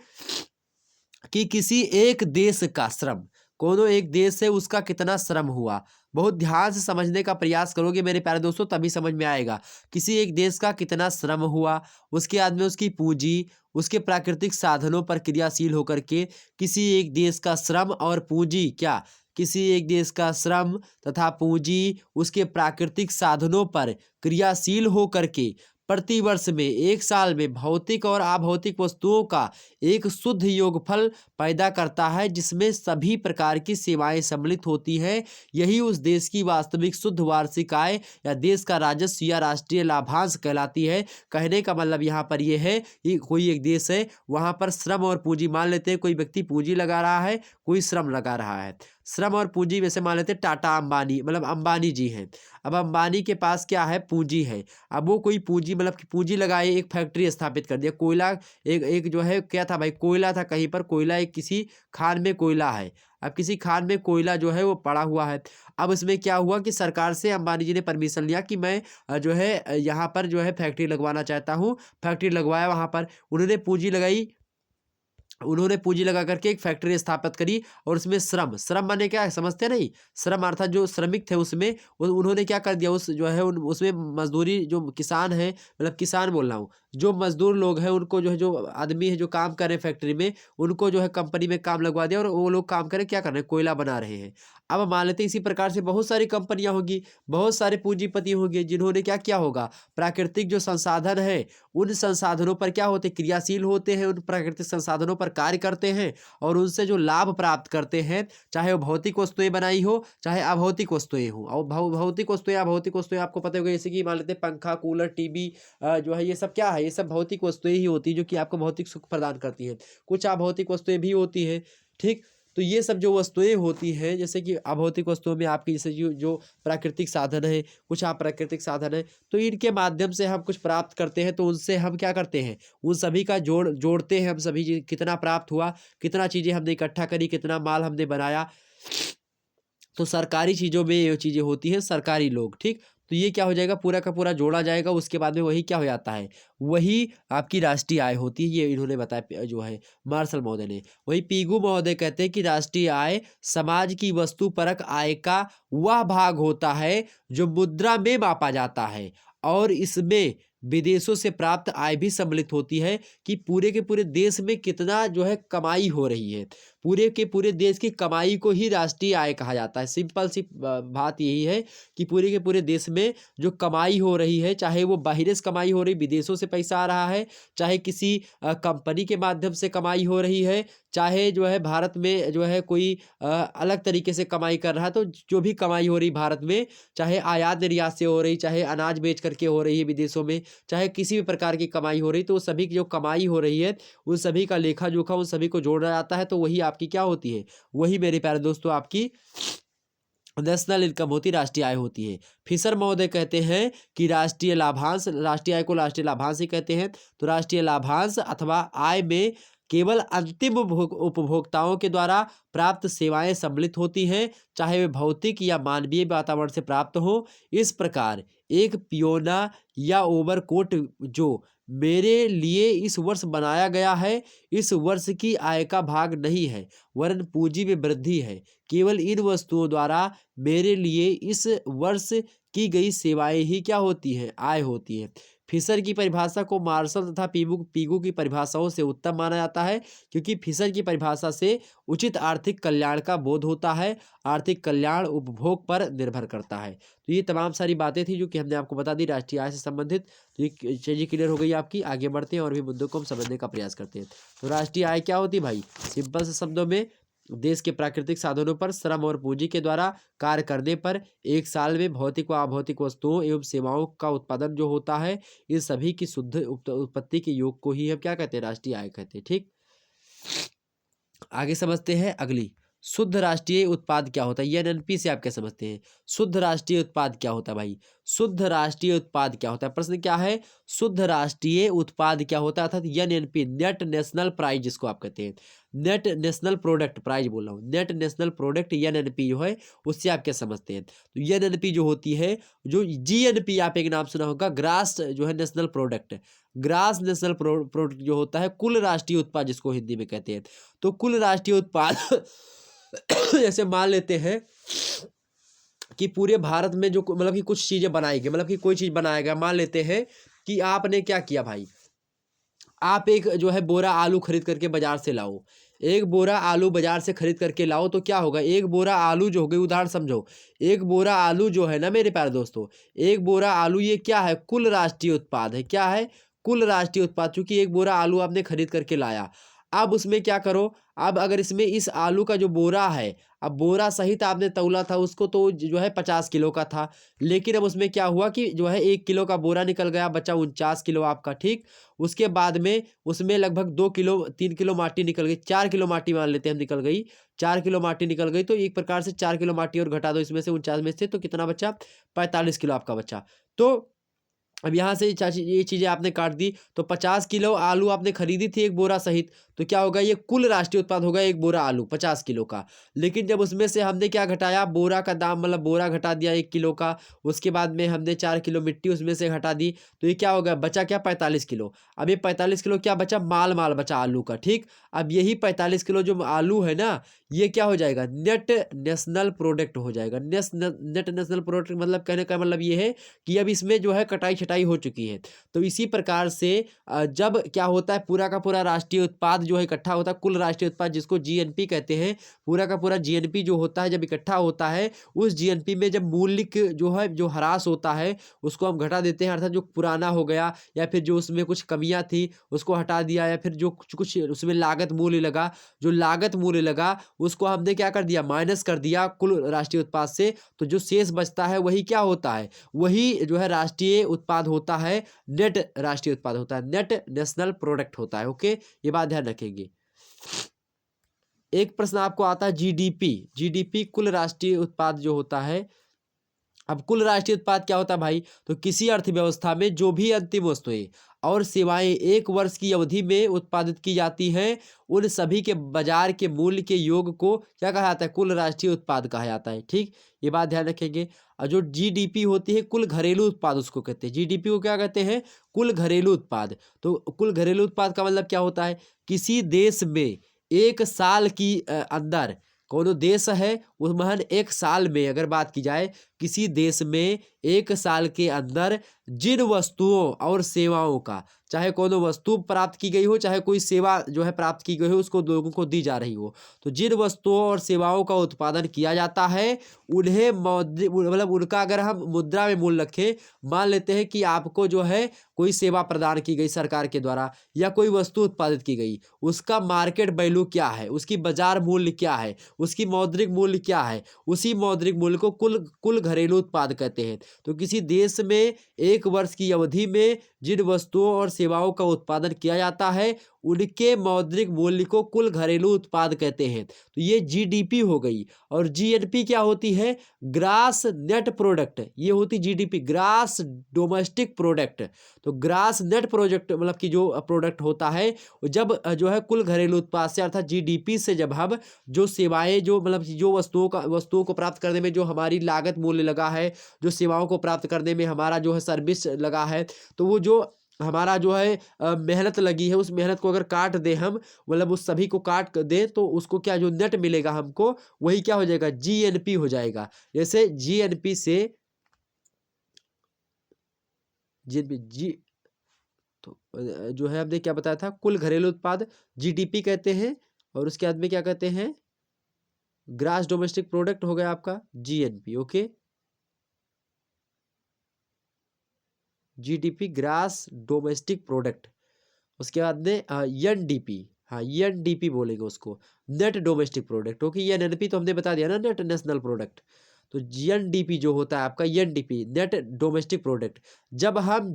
कि किसी एक देश का श्रम, कोनो एक देश है उसका कितना श्रम हुआ। बहुत ध्यान से समझने का प्रयास करोगे मेरे प्यारे दोस्तों तभी समझ में आएगा। किसी एक देश का कितना श्रम हुआ, उसके बाद में उसकी पूंजी, उसके प्राकृतिक साधनों पर क्रियाशील होकर के किसी एक देश का श्रम और पूंजी, क्या, किसी एक देश का श्रम तथा पूंजी उसके प्राकृतिक साधनों पर क्रियाशील होकर के प्रतिवर्ष में एक साल में भौतिक और अभौतिक वस्तुओं का एक शुद्ध योगफल पैदा करता है जिसमें सभी प्रकार की सेवाएं सम्मिलित होती हैं। यही उस देश की वास्तविक शुद्ध वार्षिक आय या देश का राजस्व या राष्ट्रीय लाभांश कहलाती है। कहने का मतलब यहाँ पर यह है कि कोई एक देश है, वहाँ पर श्रम और पूंजी, मान लेते हैं कोई व्यक्ति पूंजी लगा रहा है, कोई श्रम लगा रहा है। श्रम और पूंजी में से मान लेते हैं टाटा अंबानी, मतलब अंबानी जी हैं। अब अंबानी के पास क्या है, पूंजी है। अब वो कोई पूंजी मतलब कि पूंजी लगाए, एक फैक्ट्री स्थापित कर दिया, कोयला एक जो है क्या था भाई, कोयला था कहीं पर, कोयला एक किसी खान में कोयला है। अब किसी खान में कोयला जो है वो पड़ा हुआ है। अब इसमें क्या हुआ कि सरकार से अंबानी जी ने परमिशन लिया कि मैं जो है यहाँ पर जो है फैक्ट्री लगवाना चाहता हूँ। फैक्ट्री लगवाया, वहाँ पर उन्होंने पूंजी लगाई उन्होंने पूंजी लगा करके एक फैक्ट्री स्थापित करी और उसमें श्रम माने क्या है समझते नहीं, श्रम अर्थात जो श्रमिक थे उसमें उन्होंने क्या कर दिया, उस जो है उसमें मजदूरी, जो किसान है, मतलब किसान बोल रहा हूँ, जो मजदूर लोग हैं उनको जो है, जो आदमी है जो काम कर रहे हैं फैक्ट्री में, उनको जो है कंपनी में काम लगवा दिया और वो लोग काम करें, क्या कर रहे हैं, कोयला बना रहे हैं। अब मान लेते हैं इसी प्रकार से बहुत सारी कंपनियां होंगी, बहुत सारे पूंजीपति होंगे जिन्होंने क्या किया होगा, प्राकृतिक जो संसाधन है उन संसाधनों पर क्या होते, क्रियाशील होते हैं, उन प्राकृतिक संसाधनों पर कार्य करते हैं और उनसे जो लाभ प्राप्त करते हैं, चाहे वो भौतिक वस्तुएं बनाई हो चाहे अभौतिक वस्तुएं हो। और भौतिक वस्तुएं अभौतिक वस्तुएं आपको पता होगा, जैसे कि मान लेते हैं पंखा, कूलर, टीवी, जो है ये सब क्या है, ये सब भौतिक वस्तुएं ही होती है जो कि आपको भौतिक सुख प्रदान करती हैं। कुछ अभौतिक वस्तुएं भी होती हैं, ठीक। तो ये सब जो वस्तुएं होती हैं, जैसे कि अभौतिक वस्तुओं में आपकी जैसे जो प्राकृतिक साधन है, कुछ अप्राकृतिक साधन है, तो इनके माध्यम से हम कुछ प्राप्त करते हैं, तो उनसे हम क्या करते हैं, उन सभी का जोड़ते हैं, हम सभी कितना प्राप्त हुआ, कितना चीज़ें हमने इकट्ठा करी, कितना माल हमने बनाया। तो सरकारी चीज़ों में ये चीज़ें होती हैं, सरकारी लोग, ठीक। तो ये क्या हो जाएगा, पूरा का पूरा जोड़ा जाएगा, उसके बाद में वही क्या हो जाता है, वही आपकी राष्ट्रीय आय होती है। ये इन्होंने बताया जो है मार्शल महोदय ने। वही पीगू महोदय कहते हैं कि राष्ट्रीय आय समाज की वस्तुपरक आय का वह भाग होता है जो मुद्रा में मापा जाता है और इसमें विदेशों से प्राप्त आय भी सम्मिलित होती है, कि पूरे के पूरे देश में कितना जो है कमाई हो रही है, पूरे के पूरे देश की कमाई को ही राष्ट्रीय आय कहा जाता है। सिंपल सी बात यही है कि पूरे के पूरे देश में जो कमाई हो रही है, चाहे वो बाहर से कमाई हो रही, विदेशों से पैसा आ रहा है, चाहे किसी कंपनी के माध्यम से कमाई हो रही है, चाहे जो है भारत में जो है कोई अलग तरीके से कमाई कर रहा है, तो जो भी कमाई हो रही भारत में, चाहे आयात निर्यात से हो रही, चाहे अनाज बेच करके हो रही है विदेशों में, चाहे किसी भी प्रकार की कमाई हो रही, तो सभी की जो कमाई हो रही है उन सभी का लेखा जोखा उन सभी को जोड़ा जाता है, तो वही आपकी क्या होती है, वही मेरे प्यारे दोस्तों आपकी नेशनल इनकम होती, राष्ट्रीय आय होती है। फिशर महोदय कहते हैं कि राष्ट्रीय लाभांश, राष्ट्रीय आय को राष्ट्रीय लाभांश ही कहते हैं। तो राष्ट्रीय लाभांश अथवा आय में केवल अंतिम उपभोक्ताओं के द्वारा प्राप्त सेवाएं सम्मिलित होती हैं, चाहे वे भौतिक या मानवीय वातावरण से प्राप्त हो। इस प्रकार एक पियोना या ओवरकोट जो मेरे लिए इस वर्ष बनाया गया है, इस वर्ष की आय का भाग नहीं है, वरन पूंजी में वृद्धि है। केवल इन वस्तुओं द्वारा मेरे लिए इस वर्ष की गई सेवाएं ही क्या होती हैं, आय होती है। फिशर की परिभाषा को मार्शल तथा पीगू की परिभाषाओं से उत्तम माना जाता है, क्योंकि फिशर की परिभाषा से उचित आर्थिक कल्याण का बोध होता है, आर्थिक कल्याण उपभोग पर निर्भर करता है। तो ये तमाम सारी बातें थी जो कि हमने आपको बता दी राष्ट्रीय आय से संबंधित। तो ये चीज़ें क्लियर हो गई आपकी। आगे बढ़ते हैं और भी मुद्दों को हम समझने का प्रयास करते हैं। तो राष्ट्रीय आय क्या होती है भाई, सिंपल से शब्दों में देश के प्राकृतिक साधनों पर श्रम और पूंजी के द्वारा कार्य करने पर एक साल में भौतिक व अभौतिक वस्तुओं एवं सेवाओं का उत्पादन जो होता है, इन सभी की शुद्ध उत्पत्ति के योग को ही हम क्या कहते हैं, राष्ट्रीय आय कहते हैं, ठीक। आगे समझते हैं अगली, शुद्ध राष्ट्रीय उत्पाद क्या होता है। एनएनपी से आप क्या समझते हैं, शुद्ध राष्ट्रीय उत्पाद क्या होता है भाई, शुद्ध राष्ट्रीय उत्पाद क्या होता है। प्रश्न क्या है, शुद्ध राष्ट्रीय उत्पाद क्या होता है, अर्थात एनएनपी, नेट नेशनल प्राइज जिसको आप कहते हैं, नेट नेशनल प्रोडक्ट प्राइज बोल रहा हूँ, नेट नेशनल प्रोडक्ट एनएनपी जो है, उससे आप क्या समझते हैं। तो एनएनपी जो होती है, जो जीएनपी आप एक नाम सुना होगा, ग्रास जो है national product, grass national product जो होता है कुल राष्ट्रीय उत्पाद जिसको हिंदी में कहते हैं। तो कुल राष्ट्रीय उत्पाद जैसे मान लेते हैं कि पूरे भारत में जो मतलब कि कुछ चीज़ें बनाई गई, मतलब कि कोई चीज़ बनाया गया, मान लेते हैं कि आपने क्या किया भाई, आप एक जो है बोरा आलू खरीद करके बाजार से लाओ, एक बोरा आलू बाजार से खरीद करके लाओ, तो क्या होगा, एक बोरा आलू जो हो गई, उदाहरण समझो, एक बोरा आलू जो है ना मेरे प्यारे दोस्तों, एक बोरा आलू ये क्या है, कुल राष्ट्रीय उत्पाद है, क्या है, कुल राष्ट्रीय उत्पाद। चूंकि एक बोरा आलू आपने खरीद करके लाया, अब उसमें क्या करो, अब अगर इसमें इस आलू का जो बोरा है, अब बोरा सहित आपने तौला था उसको, तो जो है 50 किलो का था, लेकिन अब उसमें क्या हुआ कि जो है 1 किलो का बोरा निकल गया, बचा 49 किलो आपका, ठीक। उसके बाद में उसमें लगभग 2 किलो 3 किलो माटी निकल गई, 4 किलो माटी मान लेते हैं हम निकल गई, 4 किलो माटी निकल गई, तो एक प्रकार से 4 किलो माटी और घटा दो इसमें से 49 में से, तो कितना बचा, 45 किलो आपका बचा। तो अब यहाँ से चाची ये चीज़ें आपने काट दी, तो 50 किलो आलू आपने खरीदी थी एक बोरा सहित, तो क्या होगा, ये कुल राष्ट्रीय उत्पाद होगा एक बोरा आलू 50 किलो का। लेकिन जब उसमें से हमने क्या घटाया, बोरा का दाम, मतलब बोरा घटा दिया 1 किलो का, उसके बाद में हमने 4 किलो मिट्टी उसमें से घटा दी, तो ये क्या हो गया, बचा क्या, 45 किलो। अब ये 45 किलो क्या बचा, माल बचा आलू का, ठीक। अब यही 45 किलो जो आलू है ना, ये क्या हो जाएगा, नेट नेशनल प्रोडक्ट हो जाएगा। नेट नेशनल प्रोडक्ट मतलब कहने का मतलब ये है कि अब इसमें जो है कटाई छटाई हो चुकी है। तो इसी प्रकार से जब क्या होता है, पूरा का पूरा राष्ट्रीय उत्पाद जो है इकट्ठा होता है, कुल राष्ट्रीय उत्पाद जिसको जीएनपी कहते हैं, पूरा का पूरा जीएनपी जो होता है जब इकट्ठा होता है, उस जीएनपी में जब मूल्य जो है जो ह्रास होता है उसको हम घटा देते हैं, अर्थात जो पुराना हो गया या फिर जो उसमें कुछ कमियां थी उसको हटा दिया, या फिर जो कुछ कुछ उसमें लागत मूल्य लगा, जो लागत मूल्य लगा उसको हमने क्या कर दिया, माइनस कर दिया कुल राष्ट्रीय उत्पाद से। तो जो शेष बचता है वही क्या होता है, वही जो है राष्ट्रीय उत्पाद होता है, नेट राष्ट्रीय उत्पाद होता है, नेट नेशनल प्रोडक्ट होता है। ओके, ये बात ध्यान रखेंगे। एक प्रश्न आपको आता है जीडीपी, जीडीपी कुल राष्ट्रीय उत्पाद जो होता है। अब कुल राष्ट्रीय उत्पाद क्या होता है भाई, तो किसी अर्थव्यवस्था में जो भी अंतिम वस्तुएं और सेवाएं एक वर्ष की अवधि में उत्पादित की जाती हैं, उन सभी के बाजार के मूल्य के योग को क्या कहा जाता है, कुल राष्ट्रीय उत्पाद कहा जाता है, ठीक। ये बात ध्यान रखेंगे। और जो जीडीपी होती है, कुल घरेलू उत्पाद उसको कहते हैं, जीडीपी को क्या कहते हैं, कुल घरेलू उत्पाद। तो कुल घरेलू उत्पाद का मतलब क्या होता है, किसी देश में एक साल की अंदर, कोनो देश है उस महन एक साल में अगर बात की जाए, किसी देश में एक साल के अंदर जिन वस्तुओं और सेवाओं का, चाहे कोनो वस्तु प्राप्त की गई हो चाहे कोई सेवा जो है प्राप्त की गई हो उसको लोगों को दी जा रही हो, तो जिन वस्तुओं और सेवाओं का उत्पादन किया जाता है उन्हें मौद्रिक मतलब उनका अगर हम मुद्रा में मूल्य रखें, मान लेते हैं कि आपको जो है कोई सेवा प्रदान की गई सरकार के द्वारा या कोई वस्तु उत्पादित की गई, उसका मार्केट वैल्यू क्या है, उसकी बाजार मूल्य क्या है, उसकी मौद्रिक मूल्य क्या है, उसी मौद्रिक मूल्य को कुल कुल घरेलू उत्पाद कहते हैं। तो किसी देश में एक वर्ष की अवधि में जिन वस्तुओं और सेवाओं का उत्पादन किया जाता है उनके मौद्रिक मूल्य को कुल घरेलू उत्पाद कहते हैं। तो ये जीडीपी हो गई। और जीएनपी क्या होती है, ग्रास नेट प्रोडक्ट, ये होती जीडीपी ग्रास डोमेस्टिक प्रोडक्ट। तो ग्रास नेट प्रोडक्ट मतलब कि जो प्रोडक्ट होता है जब जो है कुल घरेलू उत्पाद से अर्थात जीडीपी से जब हम जो सेवाएं जो मतलब जो वस्तुओं को प्राप्त करने में जो हमारी लागत मूल्य लगा है, जो सेवाओं को प्राप्त करने में हमारा जो है सर्विस लगा है, तो वो जो हमारा जो है मेहनत लगी है उस मेहनत को अगर काट दे हम, मतलब उस सभी को काट दे तो उसको क्या जो नेट मिलेगा हमको वही क्या हो जाएगा, जीएनपी हो जाएगा। जैसे जीएनपी से जीएनपी जी तो जो है हमने क्या बताया था, कुल घरेलू उत्पाद जीडीपी कहते हैं, और उसके बाद में क्या कहते हैं, ग्रास डोमेस्टिक प्रोडक्ट हो गया आपका GNP. Okay, GDP grass domestic product. उसके बाद में एनडीपी, हाँ एनडीपी बोलेंगे उसको, net domestic product. Okay, NNP तो हमने बता दिया ना, नेट नेशनल प्रोडक्ट। तो एनडीपी जो होता है आपका, एनडीपी नेट डोमेस्टिक प्रोडक्ट। जब हम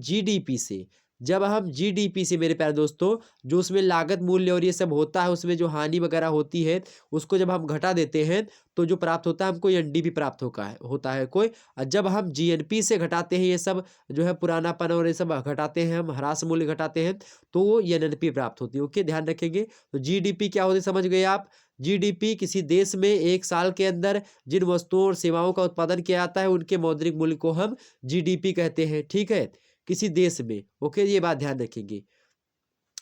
जीडीपी से मेरे प्यारे दोस्तों, जो उसमें लागत मूल्य और ये सब होता है उसमें जो हानि वगैरह होती है उसको जब हम घटा देते हैं तो जो प्राप्त होता है हमको एनडीपी प्राप्त होता है कोई। और जब हम जीएनपी से घटाते हैं ये सब जो है पुरानापन और ये सब घटाते हैं, हम ह्रास मूल्य घटाते हैं, तो वो एनएनपी प्राप्त होती है। ओके, ध्यान रखेंगे। तो जीडीपी क्या होती है समझ गए आप, जीडीपी किसी देश में एक साल के अंदर जिन वस्तुओं और सेवाओं का उत्पादन किया जाता है उनके मौद्रिक मूल्य को हम जीडीपी कहते हैं, ठीक है, किसी देश में। ओके, ये बात ध्यान रखेंगे।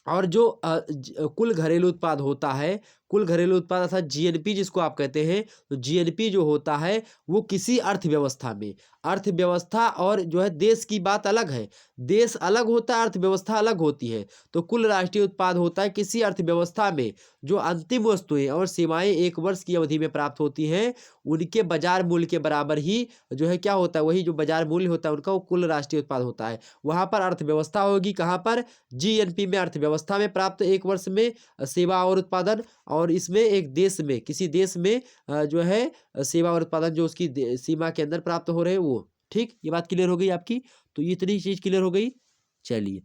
और जो कुल घरेलू उत्पाद होता है, कुल घरेलू उत्पाद अर्थात जीएनपी जिसको आप कहते हैं, तो जीएनपी जो होता है वो किसी अर्थव्यवस्था में, अर्थव्यवस्था और जो है देश की बात अलग है, देश अलग होता है अर्थव्यवस्था अलग होती है। तो कुल राष्ट्रीय उत्पाद होता है किसी अर्थव्यवस्था में जो अंतिम वस्तुएं और सेवाएं एक वर्ष की अवधि में प्राप्त होती हैं उनके बाजार मूल्य के बराबर ही जो है क्या होता है, वही जो बाजार मूल्य होता है उनका वो कुल राष्ट्रीय उत्पाद होता है। वहाँ पर अर्थव्यवस्था होगी, कहाँ पर, जीएनपी में, अर्थव्यवस्था में प्राप्त एक वर्ष में सेवा और उत्पादन, और इसमें एक देश में किसी देश में जो है सेवा और उत्पादन जो उसकी सीमा के अंदर प्राप्त हो रहे हैं वो। ठीक, ये बात क्लियर हो गई आपकी। तो ये इतनी चीज क्लियर हो गई। चलिए,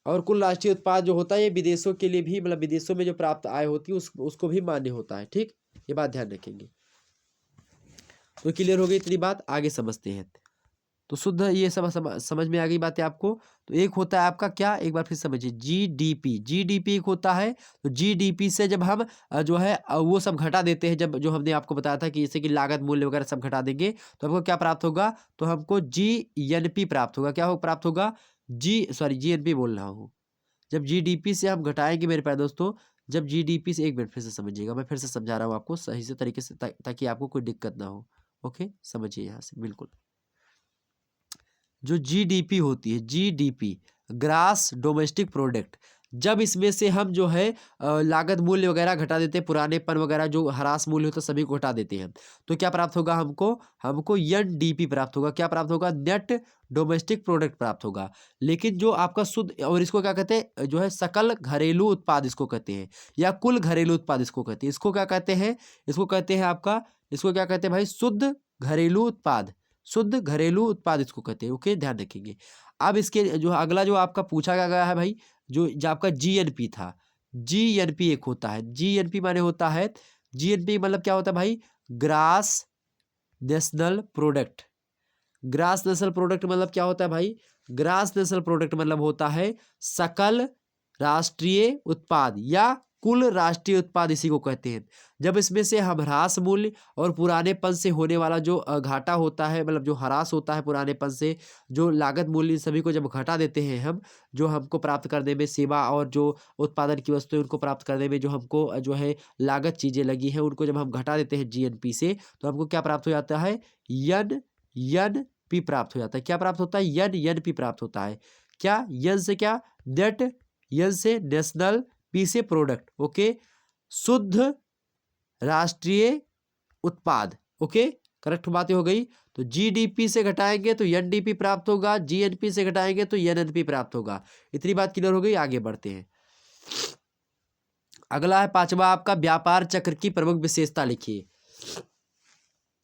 और कुल राष्ट्रीय उत्पाद जो होता है ये विदेशों के लिए भी, मतलब विदेशों में जो प्राप्त आय होती है उसको भी मान्य होता है। ठीक, ये बात ध्यान रखेंगे। तो क्लियर हो गई इतनी बात, आगे समझते हैं। तो शुद्ध ये समझ में आ गई बातें आपको। तो एक होता है आपका क्या, एक बार फिर समझिए, जीडीपी। जीडीपी एक होता है, तो जीडीपी से जब हम जो है वो सब घटा देते हैं, जब जो हमने आपको बताया था कि जैसे कि लागत मूल्य वगैरह सब घटा देंगे तो हमको क्या प्राप्त होगा, तो हमको जीएनपी प्राप्त होगा। क्या हो प्राप्त होगा, जीएनपी बोल रहा हूँ। जब जीडीपी से हम घटाएंगे मेरे प्यारे दोस्तों, जब जीडीपी से, एक मिनट फिर से समझिएगा, मैं फिर से समझा रहा हूँ आपको सही से तरीके से, ताकि आपको कोई दिक्कत ना हो। ओके, समझिए यहाँ से बिल्कुल। जो जीडीपी होती है, जीडीपी ग्रास डोमेस्टिक प्रोडक्ट, जब इसमें से हम जो है लागत मूल्य वगैरह घटा देते हैं, पुरानेपन वगैरह जो ह्रास मूल्य होता है सभी को घटा देते हैं, तो क्या प्राप्त होगा हमको एनडीपी प्राप्त होगा। क्या प्राप्त होगा, नेट डोमेस्टिक प्रोडक्ट प्राप्त होगा। लेकिन जो आपका शुद्ध, और इसको क्या कहते हैं, जो है सकल घरेलू उत्पाद इसको कहते हैं, या कुल घरेलू उत्पाद इसको कहते हैं। इसको क्या कहते हैं, इसको कहते हैं आपका, इसको क्या कहते हैं भाई, शुद्ध घरेलू उत्पाद। शुद्ध घरेलू उत्पाद इसको कहते हैं। ओके, ध्यान रखेंगे। अब इसके जो अगला जो आपका पूछा गया है भाई, जो आपका जीएनपी था, जीएनपी एक होता है। जीएनपी माने होता है, जीएनपी मतलब क्या होता है भाई, grass national product. Grass national product मतलब क्या होता है भाई, ग्रास नेशनल प्रोडक्ट मतलब होता है सकल राष्ट्रीय उत्पाद या कुल राष्ट्रीय उत्पाद, इसी को कहते हैं। जब इसमें से हम ह्रास मूल्य और पुरानेपन से होने वाला जो घाटा होता है, मतलब जो ह्रास होता है पुरानेपन से, जो लागत मूल्य सभी को जब घटा देते हैं हम, जो हमको प्राप्त करने में सेवा और जो उत्पादन की वस्तुएं उनको प्राप्त करने में जो हमको जो है लागत चीज़ें लगी हैं, उनको जब हम घटा देते हैं जीएनपी से, तो हमको क्या प्राप्त हो जाता है, यन पी प्राप्त हो जाता है। क्या प्राप्त होता है, यन पी प्राप्त होता है। क्या, यन से क्या, नेट, यन से नेशनल, पी से प्रोडक्ट। ओके, शुद्ध राष्ट्रीय उत्पाद। ओके, करेक्ट बातें हो गई। तो जीडीपी से घटाएंगे तो एनडीपी प्राप्त होगा, जीएनपी से घटाएंगे तो एनएनपी प्राप्त होगा। इतनी बात क्लियर हो गई, आगे बढ़ते हैं। अगला है पांचवा आपका, व्यापार चक्र की प्रमुख विशेषता लिखिए।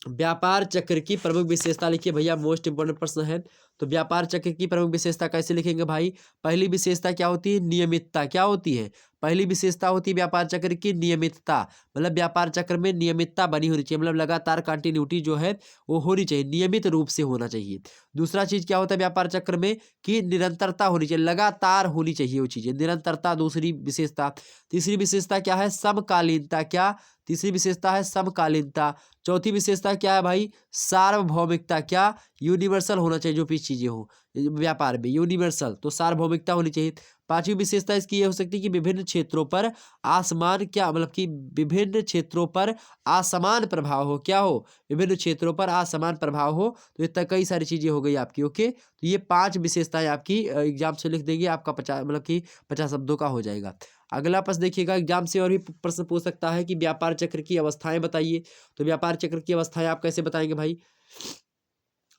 व्यापार चक्र की प्रमुख विशेषता लिखिए भैया, मोस्ट इंपोर्टेंट प्रश्न है। तो व्यापार चक्र की प्रमुख विशेषता कैसे लिखेंगे भाई, पहली विशेषता क्या होती है, नियमितता। क्या होती है, पहली विशेषता होती है व्यापार चक्र की नियमितता। मतलब व्यापार चक्र में नियमितता बनी होनी चाहिए, मतलब लगातार कंटिन्यूटी जो है वो होनी चाहिए, नियमित रूप से होना चाहिए। दूसरा चीज क्या होता है व्यापार चक्र में, कि निरंतरता होनी चाहिए, लगातार होनी चाहिए वो चीजें, निरंतरता दूसरी विशेषता। तीसरी विशेषता क्या है, समकालीनता। क्या, तीसरी विशेषता है समकालीनता। चौथी विशेषता क्या है भाई, सार्वभौमिकता। क्या, यूनिवर्सल होना चाहिए जो भी चीजें हो व्यापार में, यूनिवर्सल, तो सार्वभौमिकता होनी चाहिए। पांचवी विशेषता इसकी ये हो सकती है कि विभिन्न क्षेत्रों पर आसमान, क्या मतलब कि विभिन्न क्षेत्रों पर असमान प्रभाव हो। क्या हो, विभिन्न क्षेत्रों पर असमान प्रभाव हो। तो इतना कई सारी चीजें हो गई आपकी। ओके, तो ये 5 विशेषताएं आपकी एग्जाम से लिख देंगे, आपका 50 मतलब कि 50 शब्दों का हो जाएगा। अगला प्रश्न देखिएगा, एग्जाम से और भी प्रश्न पूछ सकता है कि व्यापार चक्र की अवस्थाएं बताइए। तो व्यापार चक्र की अवस्थाएं आप कैसे बताएंगे भाई,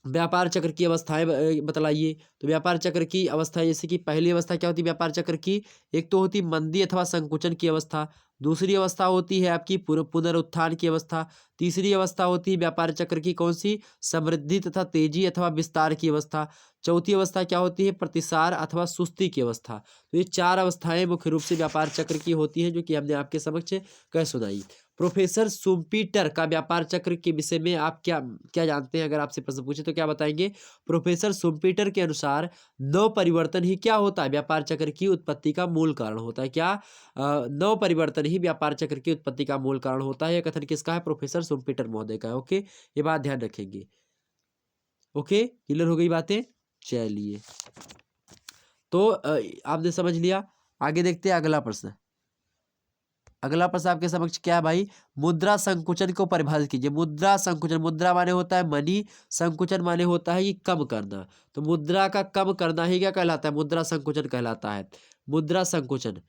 व्यापार चक्र की अवस्थाएं बतलाइए। तो व्यापार चक्र की अवस्था, जैसे कि पहली अवस्था क्या होती है व्यापार चक्र की, एक तो होती है मंदी अथवा संकुचन की अवस्था। दूसरी अवस्था होती है आपकी पुनरुत्थान की अवस्था। तीसरी अवस्था होती है व्यापार चक्र की कौन सी, समृद्धि तथा तेजी अथवा विस्तार की अवस्था। चौथी अवस्था क्या होती है, प्रतिसार अथवा सुस्ती की अवस्था। तो ये 4 अवस्थाएं मुख्य रूप से व्यापार चक्र की होती है, जो कि हमने आपके समक्ष कह सुनाई। प्रोफेसर सुम्पीटर का व्यापार चक्र के विषय में आप क्या क्या जानते हैं, अगर आपसे प्रश्न पूछे तो क्या बताएंगे। प्रोफेसर सुम्पीटर के अनुसार नव परिवर्तन ही क्या होता है, व्यापार चक्र की उत्पत्ति का मूल कारण होता है। क्या, नव परिवर्तन ही व्यापार चक्र की उत्पत्ति का मूल कारण होता है। यह कथन किसका है, प्रोफेसर सुम्पीटर महोदय का है। ओके, ये बात ध्यान रखेंगे। ओके, क्लियर हो गई बातें। चलिए, तो आपने समझ लिया। आगे देखते हैं अगला प्रश्न। अगला प्रश्न आपके समक्ष क्या है भाई, मुद्रा संकुचन को परिभाषित कीजिए। मुद्रा संकुचन, मुद्रा माने होता है मनी, संकुचन माने होता है ये कम करना। तो मुद्रा का कम करना ही क्या कहलाता है, मुद्रा संकुचन कहलाता है। मुद्रा संकुचन,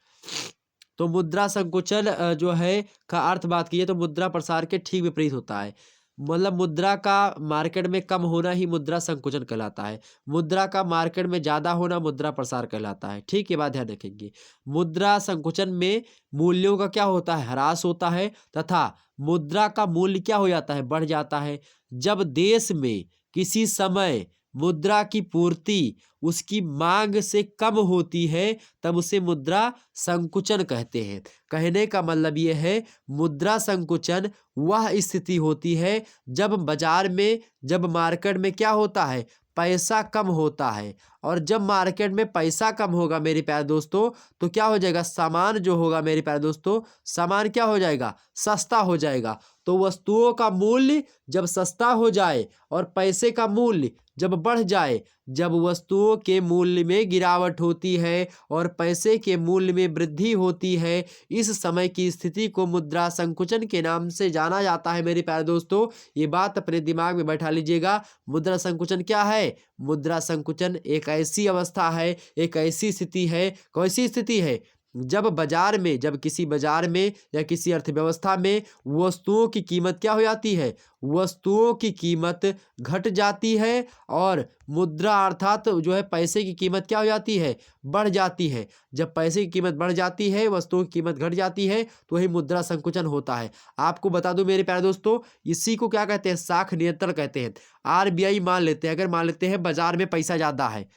तो मुद्रा संकुचन जो है का अर्थ बात कीजिए तो मुद्रा प्रसार के ठीक विपरीत होता है। मतलब मुद्रा का मार्केट में कम होना ही मुद्रा संकुचन कहलाता है। मुद्रा का मार्केट में ज्यादा होना मुद्रा प्रसार कहलाता है। ठीक, ये बात ध्यान रखेंगे। मुद्रा संकुचन में मूल्यों का क्या होता है, ह्रास होता है, तथा मुद्रा का मूल्य क्या हो जाता है, बढ़ जाता है। जब देश में किसी समय मुद्रा की पूर्ति उसकी मांग से कम होती है तब उसे मुद्रा संकुचन कहते हैं। कहने का मतलब यह है, मुद्रा संकुचन वह स्थिति होती है जब बाजार में, जब मार्केट में क्या होता है, पैसा कम होता है। और जब मार्केट में पैसा कम होगा मेरे प्यारे दोस्तों, तो क्या हो जाएगा, सामान जो होगा मेरे प्यारे दोस्तों, सामान क्या हो जाएगा, सस्ता हो जाएगा। तो वस्तुओं का मूल्य जब सस्ता हो जाए और पैसे का मूल्य जब बढ़ जाए, जब वस्तुओं के मूल्य में गिरावट होती है और पैसे के मूल्य में वृद्धि होती है, इस समय की स्थिति को मुद्रा संकुचन के नाम से जाना जाता है मेरे प्यारे दोस्तों। ये बात अपने दिमाग में बैठा लीजिएगा। मुद्रा संकुचन क्या है? मुद्रा संकुचन एक ऐसी अवस्था है, एक ऐसी स्थिति है। कैसी स्थिति है? जब बाजार में, जब किसी बाजार में या किसी अर्थव्यवस्था में वस्तुओं की कीमत क्या हो जाती है, वस्तुओं की कीमत घट जाती है और मुद्रा अर्थात जो है पैसे की कीमत क्या हो जाती है, बढ़ जाती है। जब पैसे की कीमत बढ़ जाती है, वस्तुओं की कीमत घट जाती है, तो वही मुद्रा संकुचन होता है। आपको बता दूं मेरे प्यारे दोस्तों, इसी को क्या कहते हैं, साख नियंत्रण कहते हैं। आरबीआई मान लेते हैं, अगर मान लेते हैं बाजार में पैसा ज़्यादा है,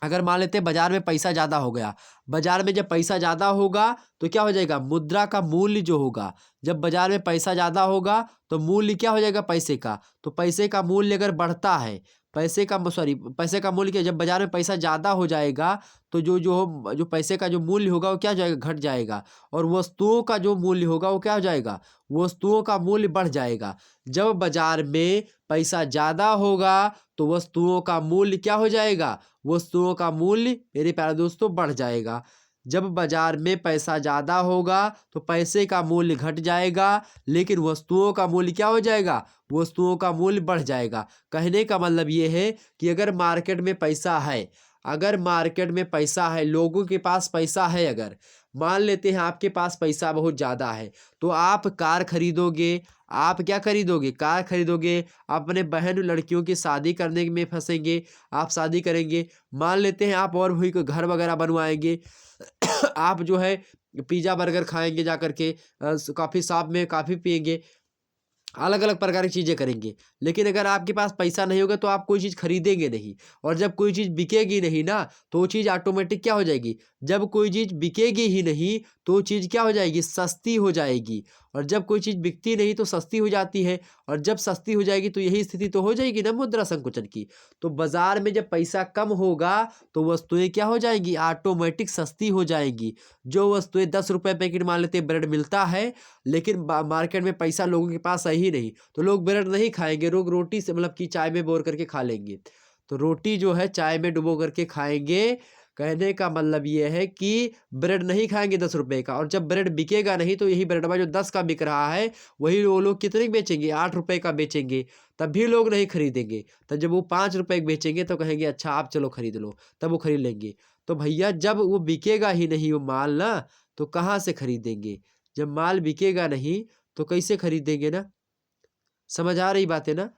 अगर मान लेते हैं बाजार में पैसा ज़्यादा हो गया, बाजार में जब पैसा ज़्यादा होगा तो क्या हो जाएगा, मुद्रा का मूल्य जो होगा, जब बाजार में पैसा ज़्यादा होगा तो मूल्य क्या हो जाएगा पैसे का, तो पैसे का मूल्य अगर बढ़ता है, पैसे का मूल्य क्या, जब बाजार में पैसा ज़्यादा हो जाएगा तो जो पैसे का जो मूल्य होगा वो क्या हो जाएगा, घट जाएगा। और वस्तुओं का जो मूल्य होगा वो क्या हो जाएगा, वस्तुओं का मूल्य बढ़ जाएगा। जब बाजार में पैसा ज़्यादा होगा तो वस्तुओं का मूल्य क्या हो जाएगा, वस्तुओं का मूल्य मेरे प्यारे दोस्तों बढ़ जाएगा। जब बाजार में पैसा ज़्यादा होगा तो पैसे का मूल्य घट जाएगा, लेकिन वस्तुओं का मूल्य क्या हो जाएगा, वस्तुओं का मूल्य बढ़ जाएगा। कहने का मतलब ये है कि अगर मार्केट में पैसा है, अगर मार्केट में पैसा है, लोगों के पास पैसा है, अगर मान लेते हैं आपके पास पैसा बहुत ज़्यादा है, तो आप कार खरीदोगे, आप क्या खरीदोगे, कार खरीदोगे, अपने बहन लड़कियों की शादी करने में फंसेंगे, आप शादी करेंगे। मान लेते हैं आप और भी कोई घर वगैरह बनवाएंगे आप जो है पिज़्ज़ा बर्गर खाएंगे, जा करके कॉफ़ी शॉप में कॉफ़ी पिएंगे, अलग अलग प्रकार की चीज़ें करेंगे। लेकिन अगर आपके पास पैसा नहीं होगा तो आप कोई चीज़ खरीदेंगे नहीं, और जब कोई चीज़ बिकेगी नहीं ना, तो वो चीज़ ऑटोमेटिक क्या हो जाएगी, जब कोई चीज़ बिकेगी ही नहीं तो वो चीज़ क्या हो जाएगी, सस्ती हो जाएगी। और जब कोई चीज़ बिकती नहीं तो सस्ती हो जाती है, और जब सस्ती हो जाएगी तो यही स्थिति तो हो जाएगी ना मुद्रा संकुचन की। तो बाजार में जब पैसा कम होगा तो वस्तुएं क्या हो जाएंगी, ऑटोमेटिक सस्ती हो जाएंगी। जो वस्तुएं 10 रुपये पैकेट मान लेते ब्रेड मिलता है, लेकिन मार्केट में पैसा लोगों के पास है ही नहीं, तो लोग ब्रेड नहीं खाएंगे, लोग रोटी से मतलब कि चाय में बोर करके खा लेंगे। तो रोटी जो है चाय में डुबो करके खाएंगे। कहने का मतलब ये है कि ब्रेड नहीं खाएंगे 10 रुपये का, और जब ब्रेड बिकेगा नहीं तो यही ब्रेड जो 10 का बिक रहा है वही वो लोग कितने की बेचेंगे, 8 रुपये का बेचेंगे, तब भी लोग नहीं खरीदेंगे। तब जब वो 5 रुपये बेचेंगे तो कहेंगे अच्छा आप चलो खरीद लो, तब वो खरीद लेंगे। तो भैया जब वो बिकेगा ही नहीं वो माल ना, तो कहाँ से खरीदेंगे, जब माल बिकेगा नहीं तो कैसे खरीदेंगे ना, समझ आ रही बात है ना।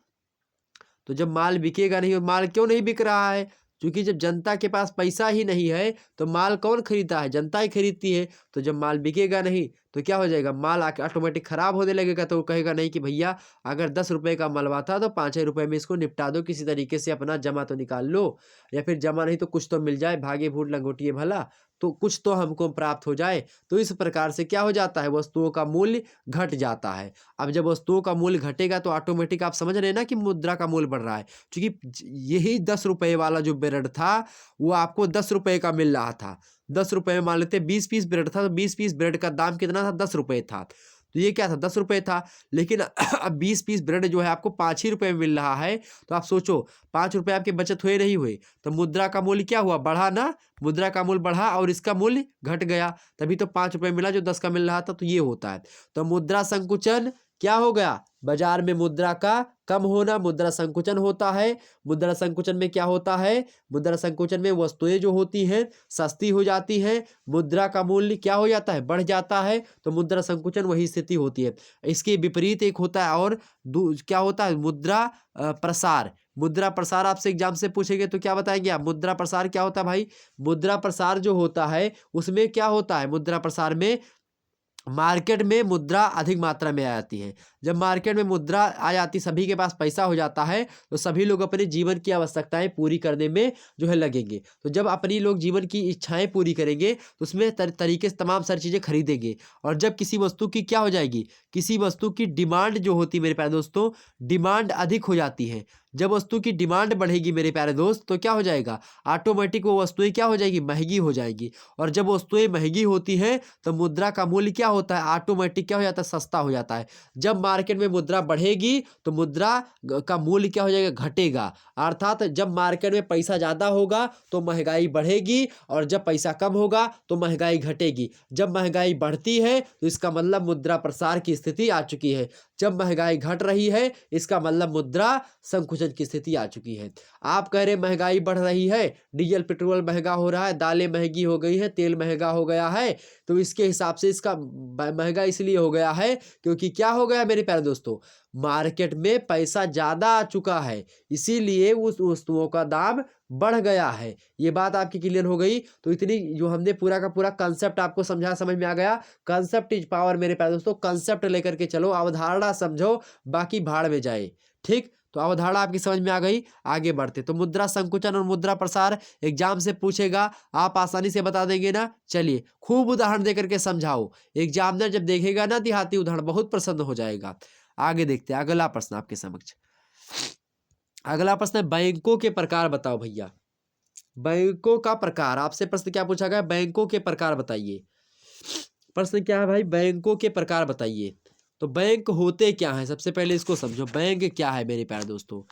तो जब माल बिकेगा नहीं, और माल क्यों नहीं बिक रहा है, क्योंकि जब जनता के पास पैसा ही नहीं है तो माल कौन खरीदता है, जनता ही खरीदती है। तो जब माल बिकेगा नहीं तो क्या हो जाएगा, माल आके ऑटोमेटिक खराब होने लगेगा। तो वो कहेगा नहीं कि भैया अगर 10 रुपये का मलबा था तो 5 रुपये में इसको निपटा दो, किसी तरीके से अपना जमा तो निकाल लो, या फिर जमा नहीं तो कुछ तो मिल जाए, भागे भूट लंगोटिए भला, तो कुछ तो हमको प्राप्त हो जाए। तो इस प्रकार से क्या हो जाता है, वस्तुओं का मूल्य घट जाता है। अब जब वस्तुओं का मूल्य घटेगा तो ऑटोमेटिक आप समझ रहे हैं ना कि मुद्रा का मूल्य बढ़ रहा है, क्योंकि यही 10 रुपये वाला जो ब्रेड था वो आपको 10 रुपये का मिल रहा था। 10 रुपये में मान लेते 20 पीस ब्रेड था, तो 20 पीस ब्रेड का दाम कितना था, 10 रुपये था। तो ये क्या था, 10 रुपये था। लेकिन अब 20 पीस ब्रेड जो है आपको 5 ही रुपये में मिल रहा है। तो आप सोचो 5 रुपये आपकी बचत हुए नहीं हुए, तो मुद्रा का मूल्य क्या हुआ, बढ़ा ना, मुद्रा का मूल्य बढ़ा और इसका मूल्य घट गया, तभी तो 5 रुपये मिला जो 10 का मिल रहा था। तो ये होता है। तो मुद्रा संकुचन क्या हो गया, बाजार में मुद्रा का कम होना मुद्रा संकुचन होता है। मुद्रा संकुचन में क्या होता है, मुद्रा संकुचन में वस्तुएं जो होती हैं सस्ती हो जाती हैं, मुद्रा का मूल्य क्या हो जाता है, बढ़ जाता है। तो मुद्रा संकुचन वही स्थिति होती है। इसके विपरीत एक होता है और क्या होता है, मुद्रा प्रसार। मुद्रा प्रसार आपसे एग्जाम से पूछेंगे तो क्या बताएंगे आप, मुद्रा प्रसार क्या होता है भाई, मुद्रा प्रसार जो होता है उसमें क्या होता है, मुद्रा प्रसार में मार्केट में मुद्रा अधिक मात्रा में आ जाती है। जब मार्केट में मुद्रा आ जाती, सभी के पास पैसा हो जाता है, तो सभी लोग अपने जीवन की आवश्यकताएं पूरी करने में जो है लगेंगे। तो जब अपनी लोग जीवन की इच्छाएं पूरी करेंगे तो उसमें तरीके से तमाम सारी चीज़ें खरीदेंगे। और जब किसी वस्तु की क्या हो जाएगी, किसी वस्तु की डिमांड जो होती है मेरे प्यारे दोस्तों, डिमांड अधिक हो जाती है। जब वस्तु की डिमांड बढ़ेगी मेरे प्यारे दोस्त तो क्या हो जाएगा, ऑटोमेटिक वो वस्तुएं क्या हो जाएगी, महंगी हो जाएगी। और जब वस्तुएं महंगी होती हैं तो मुद्रा का मूल्य क्या होता है, ऑटोमेटिक क्या हो जाता है, सस्ता हो जाता है। जब मार्केट में मुद्रा बढ़ेगी तो मुद्रा का मूल्य क्या हो जाएगा, घटेगा। अर्थात जब मार्केट में पैसा ज़्यादा होगा तो महंगाई बढ़ेगी, और जब पैसा कम होगा तो महंगाई घटेगी। जब महंगाई बढ़ती है तो इसका मतलब मुद्रा प्रसार की स्थिति आ चुकी है। जब महंगाई घट रही है इसका मतलब मुद्रा संकुचन की स्थिति आ चुकी है। आप कह रहे महंगाई बढ़ रही है, डीजल पेट्रोल महंगा हो रहा है, दालें महंगी हो गई हैं, तेल महंगा हो गया है, तो इसके हिसाब से इसका महंगा इसलिए हो गया है क्योंकि क्या हो गया मेरे प्यारे दोस्तों, मार्केट में पैसा ज़्यादा आ चुका है, इसीलिए उस वस्तुओं का दाम बढ़ गया है। ये बात आपकी क्लियर हो गई। तो इतनी जो हमने पूरा का पूरा कंसेप्ट आपको समझा, समझ में आ गया। कंसेप्ट इज पावर मेरे प्यारे दोस्तों, कंसेप्ट लेकर के चलो, अवधारणा समझो, बाकी भाड़ में जाए। ठीक, तो अवधारणा आपकी समझ में आ गई। आगे बढ़ते तो मुद्रा संकुचन और मुद्रा प्रसार एग्जाम से पूछेगा, आप आसानी से बता देंगे ना। चलिए खूब उदाहरण देकर के समझाओ, एग्जामिनर जब देखेगा ना देहाती उदाहरण बहुत प्रसन्न हो जाएगा। आगे देखते हैं अगला प्रश्न आपके समक्ष। अगला प्रश्न है बैंकों के प्रकार बताओ भैया। बैंकों का प्रकार, आपसे प्रश्न क्या पूछा गया, बैंकों के प्रकार बताइए। प्रश्न क्या है भाई, बैंकों के प्रकार बताइए। तो बैंक होते क्या हैं, सबसे पहले इसको समझो, बैंक क्या है मेरे प्यारे दोस्तों।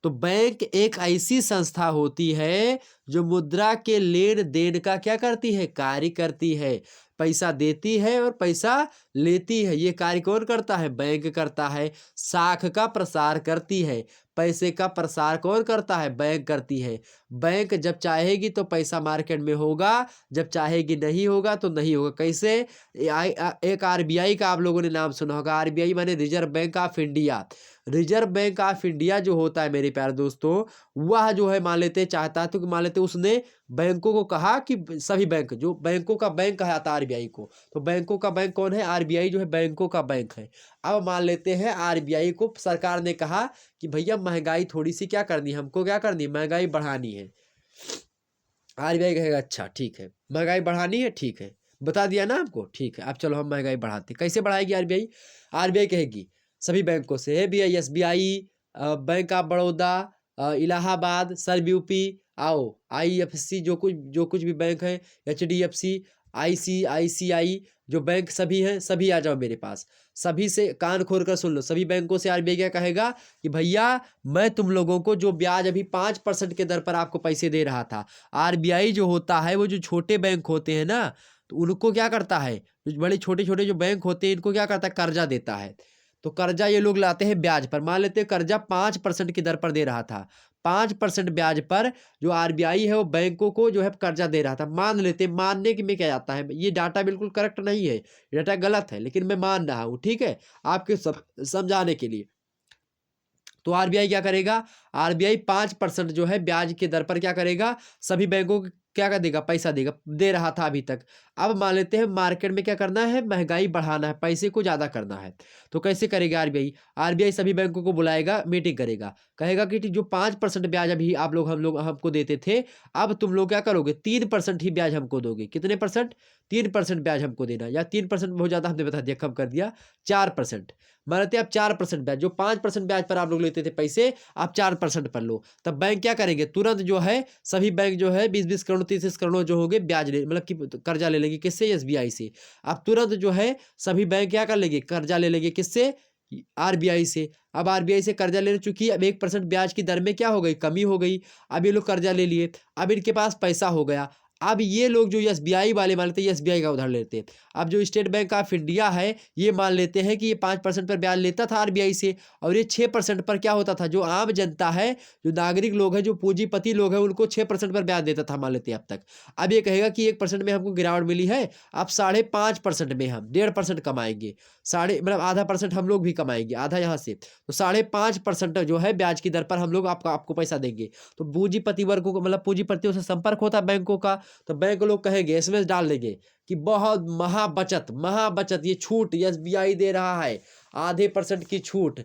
तो बैंक एक ऐसी संस्था होती है जो मुद्रा के लेन देन का क्या करती है, कार्य करती है। पैसा देती है और पैसा लेती है, ये कार्य कौन करता है, बैंक करता है। साख का प्रसार करती है, पैसे का प्रसार कौन करता है, बैंक करती है। बैंक जब चाहेगी तो पैसा मार्केट में होगा, जब चाहेगी नहीं होगा तो नहीं होगा। कैसे, एक आरबीआई का आप लोगों ने नाम सुना होगा, आरबीआई माने reserve bank of India. Reserve bank of India जो होता है मेरे प्यारे दोस्तों, वह जो है मान लेते चाहता है तो मान लेते उसने बैंकों को कहा कि सभी बैंक, जो बैंकों का बैंक कहा जाता है आरबीआई को, तो बैंकों का बैंक कौन है, आरबीआई जो है बैंकों का बैंक है। अब मान लेते हैं आरबीआई को सरकार ने कहा कि भैया महंगाई थोड़ी सी क्या करनी है, हमको क्या करनी है, महंगाई बढ़ानी है। आरबीआई कहेगा अच्छा ठीक है, महंगाई बढ़ानी है, ठीक है, बता दिया ना आपको, ठीक है, अब चलो हम महंगाई बढ़ाते। कैसे बढ़ाएगी आरबीआई, आरबीआई कहेगी सभी बैंकों से, ABI, SBI, bank of Baroda, Allahabad, सरब्यूपी, आओ, आईएफसी, जो कुछ भी बैंक है, एचडीएफसी, आईसीआईसीआई, जो बैंक सभी हैं, सभी आ जाओ मेरे पास। सभी से कान खोल कर सुन लो, सभी बैंकों से आरबीआई क्या कहेगा कि भैया मैं तुम लोगों को जो ब्याज अभी 5% के दर पर आपको पैसे दे रहा था, आरबीआई जो होता है वो जो छोटे बैंक होते हैं ना, तो उनको क्या करता है, जो बड़े छोटे छोटे जो बैंक होते हैं इनको क्या करता है, कर्जा देता है। तो कर्जा ये लोग लाते हैं ब्याज पर, मान लेते हैं कर्जा 5% की दर पर दे रहा था, 5% ब्याज पर जो आरबीआई है वो बैंकों को जो है कर्जा दे रहा था। मान लेते, मानने की में क्या जाता है, ये डाटा बिल्कुल करेक्ट नहीं है, डाटा गलत है, लेकिन मैं मान रहा हूँ, ठीक है, आपके समझाने के लिए। तो आरबीआई क्या करेगा, आरबीआई 5% जो है ब्याज के दर पर क्या करेगा, सभी बैंकों को क्या कर देगा, पैसा देगा, दे रहा था अभी तक। अब मान लेते हैं मार्केट में क्या करना है, महंगाई बढ़ाना है, पैसे को ज़्यादा करना है, तो कैसे करेगा आरबीआई, आरबीआई सभी बैंकों को बुलाएगा, मीटिंग करेगा, कहेगा कि जो 5% ब्याज अभी आप लोग हमको देते थे, अब तुम लोग क्या करोगे, 3% ही ब्याज हमको दोगे। कितने परसेंट, 3% ब्याज हमको देना, या 3% बहुत ज़्यादा हमने बता दिया, कम कर दिया, 4%। मान लेते हैं आप 4% ब्याज, जो 5% ब्याज पर आप लोग लेते थे पैसे, आप 4% पर लो, तब बैंक क्या करेंगे, तुरंत जो है सभी बैंक जो है 20-20 करोड़ 30 करोड़ जो होंगे ब्याज ले, मतलब कि कर्जा ले लेंगे, किससे, एसबीआई से। अब तुरंत जो है सभी बैंक क्या कर लेंगे, कर्जा ले लेंगे, किससे, आरबीआई से। अब आरबीआई से कर्जा लेने चुकी, अब 1% ब्याज की दर में क्या हो गई, कमी हो गई। अब ये लोग कर्जा ले लिए, अब इनके पास पैसा हो गया। अब ये लोग जो एसबीआई वाले मान लेते हैं, एसबीआई का उधार लेते हैं। अब जो स्टेट बैंक ऑफ इंडिया है ये मान लेते हैं कि ये 5% पर ब्याज लेता था आरबीआई से, और ये 6% पर क्या होता था, जो आम जनता है, जो नागरिक लोग हैं, जो पूंजीपति लोग हैं, उनको 6% पर ब्याज देता था मान लेते हैं अब तक। अब ये कहेगा कि 1% में हमको गिरावट मिली है, अब 5.5% में हम 1.5% कमाएंगे, मतलब आधा % हम लोग भी कमाएंगे, आधा यहाँ से, तो 5.5% जो है ब्याज की दर पर हम लोग आपको पैसा देंगे। तो पूंजीपति वर्गों को, मतलब पूंजीपतियों से संपर्क होता है बैंकों का, तो बैंक लोग कहेंगे, एसएमएस डाल देंगे कि बहुत महाबचत ये छूट एसबीआई दे रहा है, आधे % की छूट,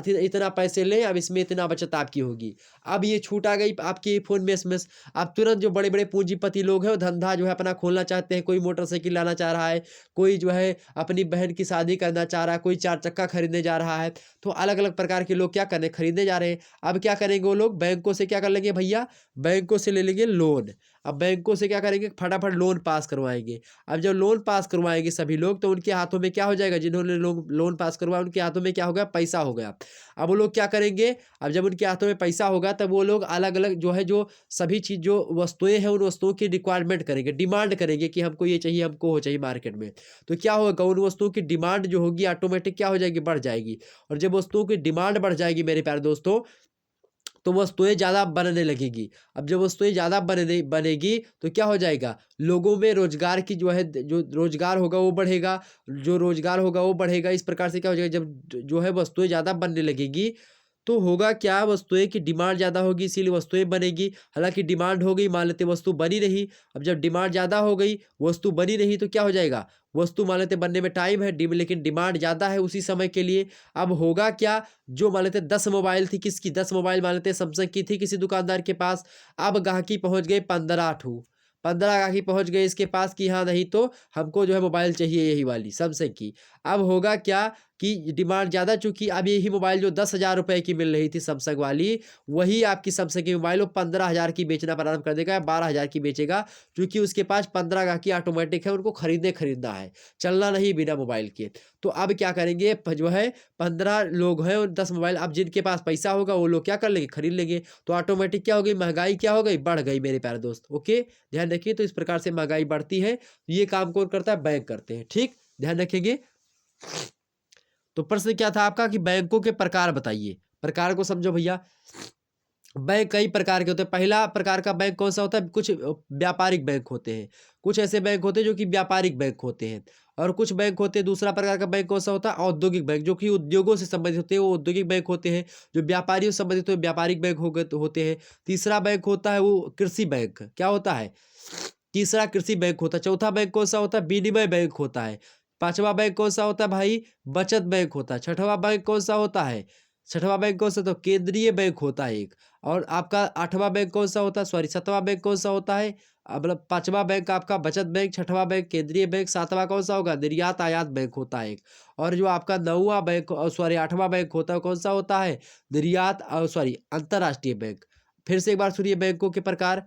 इतना पैसे लें, अब इसमें इतना बचत आपकी होगी। अब ये छूट आ गई आपके फ़ोन में एसएमएस। अब तुरंत जो बड़े-बड़े पूंजीपति लोग हैं वो धंधा जो है अपना खोलना चाहते हैं, कोई मोटरसाइकिल लाना चाह रहा है, कोई जो है अपनी बहन की शादी करना चाह रहा है, कोई 4 चक्का खरीदने जा रहा है। तो अलग-अलग प्रकार के लोग क्या करने खरीदने जा रहे हैं। अब क्या करेंगे वो लोग, बैंकों से क्या कर लेंगे भैया, बैंकों से ले लेंगे लोन। अब बैंकों से क्या करेंगे, फटाफट लोन पास करवाएँगे। अब जब लोन पास करवाएँगे सभी लोग, तो उनके हाथों में क्या हो जाएगा, जिन्होंने लोग लोन पास करवाया उनके हाथों में क्या हो गया, पैसा हो गया। अब वो लोग क्या करेंगे, अब जब उनके हाथों में पैसा होगा तब वो लोग अलग-अलग जो है, जो सभी चीज़ जो वस्तुएँ हैं, उन वस्तुओं की रिक्वायरमेंट करेंगे, डिमांड करेंगे कि हमको ये चाहिए, हमको वो चाहिए मार्केट में। तो क्या होगा, उन वस्तुओं की डिमांड जो होगी ऑटोमेटिक क्या हो जाएगी, बढ़ जाएगी। और जब वस्तुओं की डिमांड बढ़ जाएगी मेरे प्यारे दोस्तों, तो वस्तुएँ ज़्यादा बनने लगेगी। अब जब वस्तुएँ ज़्यादा बनेगी तो क्या हो जाएगा, लोगों में रोज़गार की जो है जो रोज़गार होगा वो बढ़ेगा, जो रोज़गार होगा वो बढ़ेगा। इस प्रकार से क्या हो जाएगा, जब जो है वस्तुएँ ज़्यादा बनने लगेगी तो होगा क्या, वस्तुएँ की डिमांड ज़्यादा होगी इसीलिए वस्तुएँ बनेगी। हालाँकि डिमांड हो गई, मान लेते वस्तु बनी नहीं। अब जब डिमांड ज़्यादा हो गई, वस्तु बनी नहीं तो क्या हो जाएगा, वस्तु मान लेते बनने में टाइम है लेकिन डिमांड ज़्यादा है उसी समय के लिए। अब होगा क्या, जो मान लेते 10 मोबाइल थी, किसकी 10 मोबाइल मान लेते सैमसंग की थी किसी दुकानदार के पास, अब गाहकी पहुँच गए 15 ठू। 15 गाहकी पहुँच गए इसके पास कि हाँ, नहीं तो हमको जो है मोबाइल चाहिए यही वाली सैमसंग की। अब होगा क्या कि डिमांड ज़्यादा, चूँकि अब यही मोबाइल जो 10,000 रुपए की मिल रही थी सैमसंग वाली, वही आपकी सैमसंग की मोबाइल वो 15,000 की बेचना प्रारंभ कर देगा या 12,000 की बेचेगा, क्योंकि उसके पास 15 गाहकी ऑटोमेटिक है, उनको खरीदना है, चलना नहीं बिना मोबाइल के। तो अब क्या करेंगे, जो है 15 लोग हैं और 10 मोबाइल, अब जिनके पास पैसा होगा वो लोग क्या कर लेंगे, खरीद लेंगे। तो ऑटोमेटिक क्या हो गई, महँगाई क्या हो गई, बढ़ गई मेरे प्यारे दोस्त। ओके, ध्यान रखिए। तो इस प्रकार से महँगाई बढ़ती है, ये काम कौन करता है, बैंक करते हैं। ठीक, ध्यान रखेंगे। तो प्रश्न क्या था आपका कि बैंकों के प्रकार बताइए। प्रकार को समझो भैया। बैंक कई प्रकार के होते हैं। पहला प्रकार का बैंक कौन सा होता है, कुछ व्यापारिक बैंक होते हैं, कुछ ऐसे बैंक होते हैं जो कि व्यापारिक बैंक होते हैं, और कुछ बैंक होते हैं। दूसरा प्रकार का बैंक कौन सा होता है, औद्योगिक बैंक, जो कि उद्योगों से संबंधित होते हैं, वो औद्योगिक बैंक होते हैं। जो व्यापारियों से संबंधित व्यापारिक बैंक हो गए होते हैं। तीसरा बैंक होता है वो कृषि बैंक, क्या होता है, तीसरा कृषि बैंक होता है। चौथा बैंक कौन सा होता है, विनिमय बैंक होता है। पांचवा बैंक कौन सा होता है भाई, बचत बैंक होता है। छठवां बैंक कौन सा होता है, छठवां बैंक कौन सा, तो केंद्रीय बैंक होता है एक। और आपका आठवां बैंक कौन सा होता है, सॉरी सातवां बैंक कौन सा होता है, मतलब पांचवा बैंक आपका बचत बैंक, छठवां बैंक केंद्रीय बैंक, सातवां कौन सा होगा, निर्यात आयात बैंक होता है एक। और जो आपका नौवां बैंक, सॉरी आठवां बैंक होता है, कौन सा होता है, निर्यात, सॉरी अंतर्राष्ट्रीय बैंक। फिर से एक बार सुनिए बैंकों के प्रकार।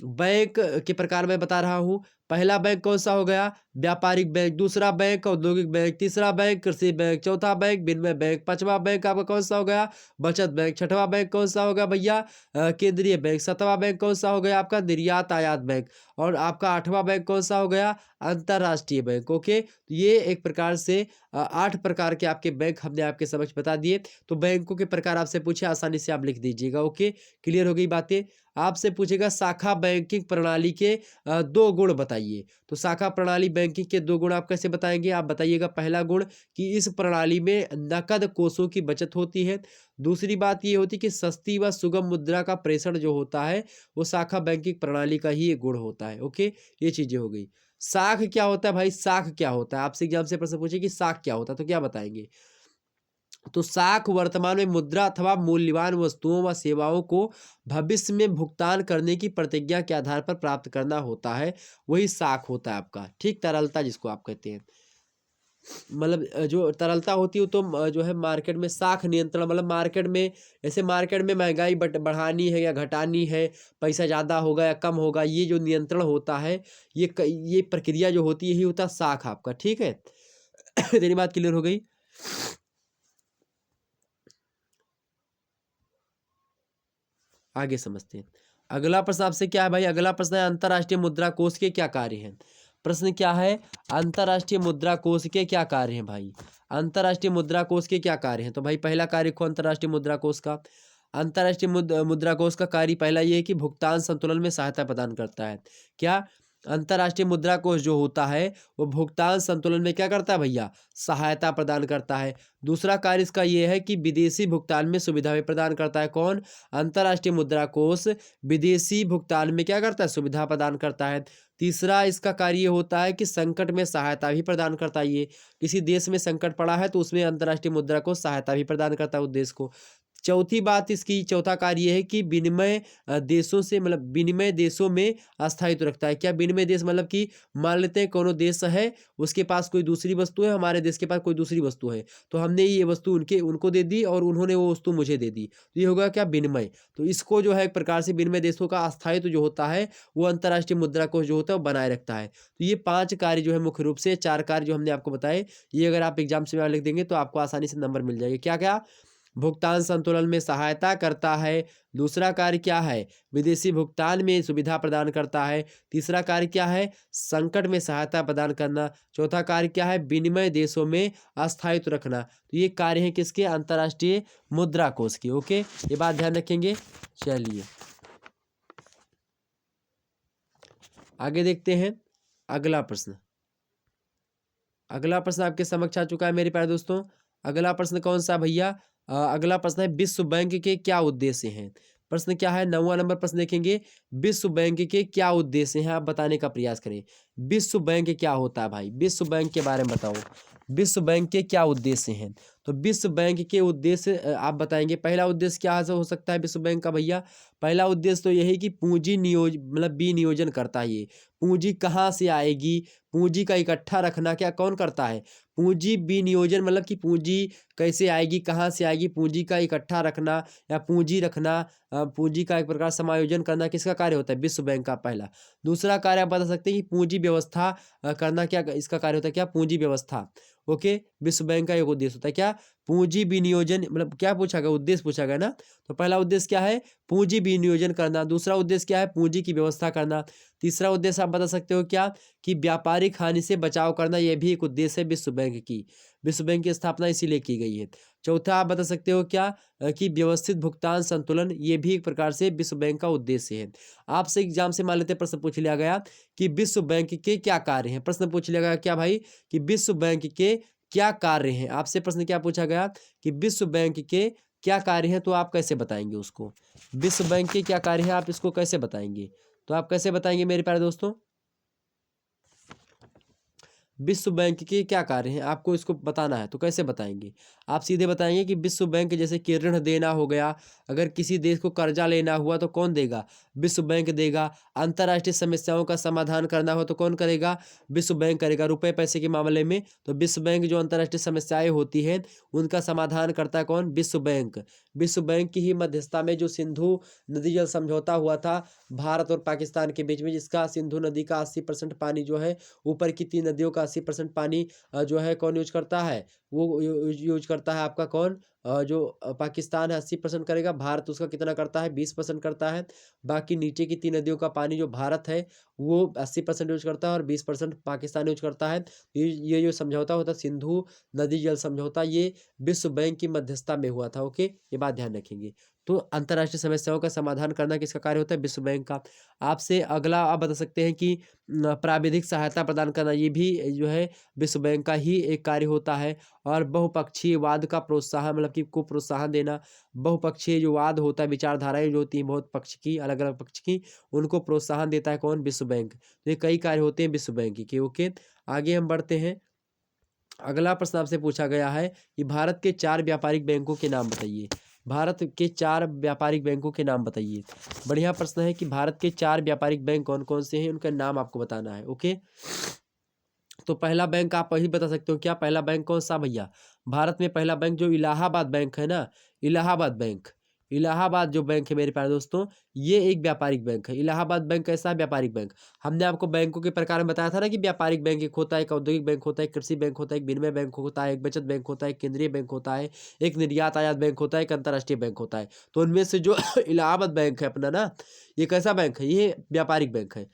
बैंक के प्रकार मैं बता रहा हूँ। पहला बैंक कौन सा हो गया, व्यापारिक बैंक। दूसरा बैंक औद्योगिक बैंक। तीसरा बैंक कृषि बैंक। चौथा बैंक विनिमय बैंक। पांचवा बैंक आपका कौन सा हो गया, बचत बैंक। छठवां बैंक कौन सा होगा भैया, केंद्रीय बैंक। सातवां बैंक कौन सा हो गया आपका, निर्यात आयात बैंक। और आपका आठवां बैंक कौन सा हो गया, अंतर्राष्ट्रीय बैंक। ओके, तो ये एक प्रकार से 8 प्रकार के आपके बैंक हमने आपके समक्ष बता दिए। तो बैंकों के प्रकार आपसे पूछे, आसानी से आप लिख दीजिएगा। ओके, क्लियर हो गई बातें। आपसे पूछेगा शाखा बैंकिंग प्रणाली के 2 गुण बताइए। तो शाखा प्रणाली बैंकिंग के 2 गुण आप कैसे बताएंगे, आप बताइएगा। पहला गुण कि इस प्रणाली में नकद कोषों की बचत होती है। दूसरी बात ये होती है कि सस्ती व सुगम मुद्रा का प्रेषण जो होता है वो शाखा बैंकिंग प्रणाली का ही एक गुण होता है। ओके, ये चीजें हो गई। साख क्या होता है भाई, साख क्या होता है, आपसे एग्जाम से प्रश्न पूछे कि साख क्या होता है, तो क्या बताएंगे। तो साख वर्तमान में मुद्रा अथवा मूल्यवान वस्तुओं व सेवाओं को भविष्य में भुगतान करने की प्रतिज्ञा के आधार पर प्राप्त करना होता है, वही साख होता है आपका। ठीक, तरलता जिसको आप कहते हैं, मतलब जो तरलता होती है, तो जो है मार्केट में साख नियंत्रण, मतलब मार्केट में, ऐसे मार्केट में महंगाई बढ़ानी है या घटानी है, पैसा ज़्यादा होगा या कम होगा, ये जो नियंत्रण होता है, ये प्रक्रिया जो होती है यही होता है साख आपका। ठीक है, तेरी बात क्लियर हो गई। आगे समझते हैं। अगला प्रश्न आपसे क्या है भाई, अगला प्रश्न है अंतर्राष्ट्रीय मुद्रा कोष के क्या कार्य हैं। प्रश्न क्या है, अंतर्राष्ट्रीय मुद्रा कोष के क्या कार्य हैं भाई, अंतर्राष्ट्रीय मुद्रा कोष के क्या कार्य हैं। तो भाई पहला कार्य को अंतर्राष्ट्रीय मुद्रा कोष का, अंतर्राष्ट्रीय मुद्रा कोष का कार्य पहला ये है कि भुगतान संतुलन में सहायता प्रदान करता है। क्या, अंतर्राष्ट्रीय मुद्रा कोष जो होता है वो भुगतान संतुलन में क्या करता है भैया, सहायता प्रदान करता है। दूसरा कार्य इसका ये है कि विदेशी भुगतान में सुविधा भी प्रदान करता है। कौन? अंतर्राष्ट्रीय मुद्रा कोष विदेशी भुगतान में क्या करता है, सुविधा प्रदान करता है। तीसरा इसका कार्य ये होता है कि संकट में सहायता भी प्रदान करता है। ये किसी देश में संकट पड़ा है तो उसमें अंतर्राष्ट्रीय मुद्रा कोष सहायता भी प्रदान करता है उस देश को। चौथी बात इसकी, चौथा कार्य ये है कि विनिमय देशों से मतलब विनिमय देशों में अस्थायित्व रखता है। क्या विनिमय देश मतलब कि मान लेते हैं कोनो देश है, उसके पास कोई दूसरी वस्तु है, हमारे देश के पास कोई दूसरी वस्तु है, तो हमने ये वस्तु उनको दे दी और उन्होंने वो वस्तु मुझे दे दी, तो ये होगा क्या, विनिमय। तो इसको जो है एक प्रकार से विनिमय देशों का अस्थायित्व जो होता है वो अंतर्राष्ट्रीय मुद्रा कोष जो होता है वो बनाए रखता है। तो ये 5 कार्य जो है मुख्य रूप से, 4 कार्य जो हमने आपको बताए, ये अगर आप एग्जाम में लिख देंगे तो आपको आसानी से नंबर मिल जाएगा। क्या क्या? भुगतान संतुलन में सहायता करता है। दूसरा कार्य क्या है, विदेशी भुगतान में सुविधा प्रदान करता है। तीसरा कार्य क्या है, संकट में सहायता प्रदान करना। चौथा कार्य क्या है, विनिमय देशों में अस्थायित्व रखना। तो ये कार्य हैं किसके, अंतर्राष्ट्रीय मुद्रा कोष के। ओके, ये बात ध्यान रखेंगे। चलिए आगे देखते हैं अगला प्रश्न। अगला प्रश्न आपके समक्ष आ चुका है मेरे प्यारे दोस्तों। अगला प्रश्न कौन सा भैया, अगला प्रश्न है विश्व बैंक के क्या उद्देश्य हैं। प्रश्न क्या है, 9वां नंबर प्रश्न देखेंगे, विश्व बैंक के क्या उद्देश्य हैं, आप बताने का प्रयास करें। विश्व बैंक क्या होता है भाई, विश्व बैंक के बारे में बताओ। विश्व बैंक के क्या उद्देश्य हैं, तो विश्व बैंक के उद्देश्य आप बताएंगे। पहला उद्देश्य क्या हो सकता है विश्व बैंक का भैया, पहला उद्देश्य तो यही कि पूंजी मतलब विनियोजन करता है। ये पूंजी कहाँ से आएगी, पूंजी का इकट्ठा रखना क्या कौन करता है, पूंजी विनियोजन मतलब कि पूंजी कैसे आएगी, कहाँ से आएगी, पूंजी का इकट्ठा रखना या पूंजी रखना, पूंजी का एक प्रकार समायोजन करना किसका कार्य होता है, विश्व बैंक का पहला। दूसरा कार्य आप बता सकते हैं कि पूंजी व्यवस्था करना, क्या इसका कार्य होता है, क्या पूंजी व्यवस्था। ओके, विश्व बैंक का एक उद्देश्य होता है क्या, पूंजी विनियोजन, मतलब क्या पूछा गया, उद्देश्य पूछा गया ना। तो पहला उद्देश्य क्या है, पूंजी विनियोजन करना। दूसरा उद्देश्य क्या है, पूंजी की व्यवस्था करना। तीसरा उद्देश्य आप बता सकते हो क्या, कि व्यापारिक हानि से बचाव करना, यह भी एक उद्देश्य है विश्व बैंक की। विश्व बैंक की स्थापना इसीलिए की गई है। चौथा आप बता सकते हो क्या, कि व्यवस्थित भुगतान संतुलन, ये भी एक प्रकार से विश्व बैंक का उद्देश्य है। आपसे एग्जाम से मान लेते प्रश्न पूछ लिया गया कि विश्व बैंक के क्या कार्य हैं, प्रश्न पूछ लिया गया क्या भाई, कि विश्व बैंक के क्या कार्य हैं। आपसे प्रश्न क्या पूछा गया, कि विश्व बैंक के क्या कार्य हैं, तो आप कैसे बताएंगे उसको। विश्व बैंक के क्या कार्य हैं, आप इसको कैसे बताएंगे, तो आप कैसे बताएंगे मेरे प्यारे दोस्तों। विश्व बैंक के क्या कार्य हैं, आपको इसको बताना है, तो कैसे बताएंगे। आप सीधे बताएंगे कि विश्व बैंक जैसे कि ऋण देना हो गया, अगर किसी देश को कर्जा लेना हुआ तो कौन देगा, विश्व बैंक देगा। अंतर्राष्ट्रीय समस्याओं का समाधान करना हो तो कौन करेगा, विश्व बैंक करेगा। रुपए पैसे के मामले में तो विश्व बैंक जो अंतर्राष्ट्रीय समस्याएं होती हैं उनका समाधान करता है कौन, विश्व बैंक। विश्व बैंक की ही मध्यस्थता में जो सिंधु नदी जल समझौता हुआ था भारत और पाकिस्तान के बीच में, जिसका सिंधु नदी का 80% पानी जो है, ऊपर की 3 नदियों का 80% पानी जो है कौन यूज करता है, वो यूज करता है आपका कौन, जो पाकिस्तान है 80% करेगा, भारत उसका कितना करता है 20% करता है। बाकी नीचे की 3 नदियों का पानी जो भारत है वो 80% यूज करता है और 20% पाकिस्तान यूज करता है। ये जो समझौता होता है सिंधु नदी जल समझौता, ये विश्व बैंक की मध्यस्थता में हुआ था। ओके, ये बात ध्यान रखेंगे। तो अंतर्राष्ट्रीय समस्याओं का समाधान करना किसका कार्य होता है, विश्व बैंक का। आपसे अगला आप बता सकते हैं कि प्राविधिक सहायता प्रदान करना, ये भी जो है विश्व बैंक का ही एक कार्य होता है। और बहुपक्षीय वाद का प्रोत्साहन, मतलब कि को प्रोत्साहन देना। बहुपक्षीय जो वाद होता है, विचारधाराएं जो होती हैं बहुत पक्ष की, अलग अलग पक्ष की, उनको प्रोत्साहन देता है कौन, विश्व बैंक। तो ये कई कार्य होते हैं विश्व बैंक के। ओके, आगे हम बढ़ते हैं। अगला प्रश्न आपसे पूछा गया है कि भारत के 4 व्यापारिक बैंकों के नाम बताइए। भारत के 4 व्यापारिक बैंकों के नाम बताइए। बढ़िया प्रश्न है कि भारत के 4 व्यापारिक बैंक कौन कौन से हैं, उनका नाम आपको बताना है। ओके, तो पहला बैंक आप वही बता सकते हो क्या, पहला बैंक कौन सा भैया, भारत में पहला बैंक जो इलाहाबाद बैंक है ना, इलाहाबाद बैंक। इलाहाबाद जो बैंक है मेरे प्यारे दोस्तों, ये एक व्यापारिक बैंक है। इलाहाबाद बैंक कैसा है, व्यापारिक बैंक। हमने आपको बैंकों के प्रकार में बताया था ना कि व्यापारिक बैंक एक होता है, एक औद्योगिक बैंक होता है, एक कृषि बैंक होता है, एक विनिमय बैंक होता है, एक बचत बैंक होता है, एक केंद्रीय बैंक होता है, एक निर्यात आयात बैंक होता है, एक अंतर्राष्ट्रीय बैंक होता है। तो उनमें से जो इलाहाबाद बैंक है अपना ना, ये कैसा बैंक है, ये व्यापारिक बैंक है।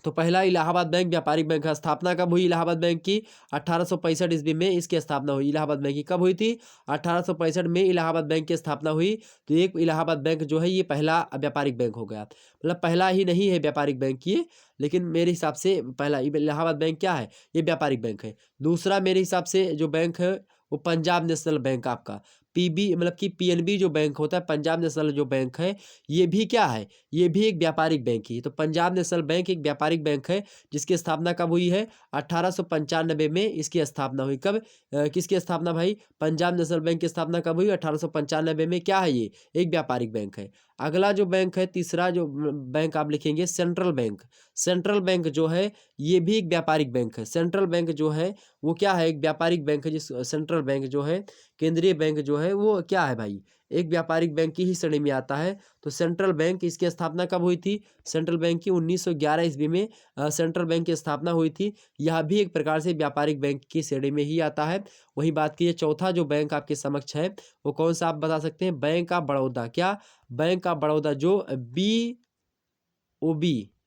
तो पहला इलाहाबाद बैंक व्यापारिक बैंक का स्थापना कब हुई इलाहाबाद बैंक की? 1865 ईस्वी में इसकी स्थापना हुई। इलाहाबाद बैंक की कब हुई थी? 1865 में इलाहाबाद बैंक की स्थापना हुई। तो एक इलाहाबाद बैंक जो है ये पहला व्यापारिक बैंक हो गया। मतलब पहला ही नहीं है व्यापारिक बैंक ये, लेकिन मेरे हिसाब से पहला इलाहाबाद बैंक क्या है? ये व्यापारिक बैंक है। दूसरा मेरे हिसाब से जो बैंक है वो पंजाब नेशनल बैंक आपका पीबी मतलब कि पीएनबी जो बैंक होता है, पंजाब नेशनल जो बैंक है, ये भी क्या है? ये भी एक व्यापारिक बैंक ही है। तो पंजाब नेशनल बैंक एक व्यापारिक बैंक है जिसकी स्थापना कब हुई है? 1895 में इसकी स्थापना हुई। कब किसकी स्थापना भाई? पंजाब नेशनल बैंक की स्थापना कब हुई? 1895 में। क्या है ये? एक व्यापारिक बैंक है। अगला जो बैंक है, तीसरा जो बैंक आप लिखेंगे सेंट्रल बैंक। सेंट्रल बैंक जो है ये भी एक व्यापारिक बैंक है। सेंट्रल बैंक जो है वो क्या है? एक व्यापारिक बैंक है। जिस सेंट्रल बैंक जो है, केंद्रीय बैंक जो है, वो क्या है भाई? एक व्यापारिक बैंक की ही श्रेणी में आता है। तो सेंट्रल बैंक, इसकी स्थापना कब हुई थी? सेंट्रल बैंक की 1911 ईस्वी में सेंट्रल बैंक की स्थापना हुई थी। यह भी एक प्रकार से व्यापारिक बैंक की श्रेणी में ही आता है। वही बात कीजिए, चौथा जो बैंक आपके समक्ष है वो कौन सा आप बता सकते हैं? Bank of Baroda. क्या? बैंक ऑफ बड़ौदा, जो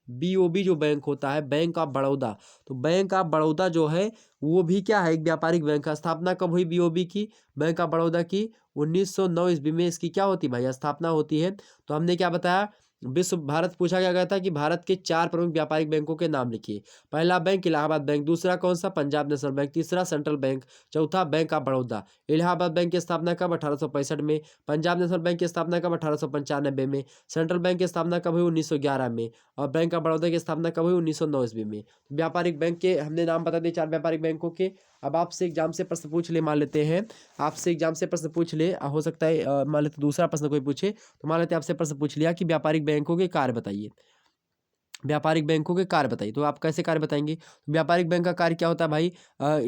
बीओबी जो बैंक होता है, बैंक ऑफ बड़ौदा। तो बैंक ऑफ बड़ौदा जो है वो भी क्या है? एक व्यापारिक बैंक का। स्थापना कब हुई बीओबी की, बैंक ऑफ बड़ौदा की? 1909 ईस्वी में इसकी क्या होती भाई? स्थापना होती है। तो हमने क्या बताया? विश्व भारत पूछा गया था कि भारत के 4 प्रमुख व्यापारिक बैंकों के नाम लिखिए। पहला बैंक इलाहाबाद बैंक, दूसरा कौन सा? पंजाब नेशनल बैंक, तीसरा सेंट्रल बैंक, चौथा bank of Baroda. Allahabad bank की स्थापना कब? 1865 में। पंजाब नेशनल बैंक की स्थापना कब? 1895 में। सेंट्रल बैंक की स्थापना कब हुई? 1911 में। और बैंक ऑफ बड़ौदा की स्थापना कब हुई? 1909 ईस्वी में। व्यापारिक बैंक के हमने नाम बता दिए 4 व्यापारिक बैंकों के। अब आपसे एग्जाम से प्रश्न पूछ ले, मान लेते हैं आपसे एग्जाम से प्रश्न पूछ ले, हो सकता है मान लेते दूसरा प्रश्न कोई पूछे, तो मान लेते आपसे प्रश्न पूछ लिया कि व्यापारिक बैंकों के कार्य बताइए। व्यापारिक बैंकों के कार्य बताइए, तो आप कैसे कार्य बताएंगे? व्यापारिक बैंक का कार्य क्या होता है भाई?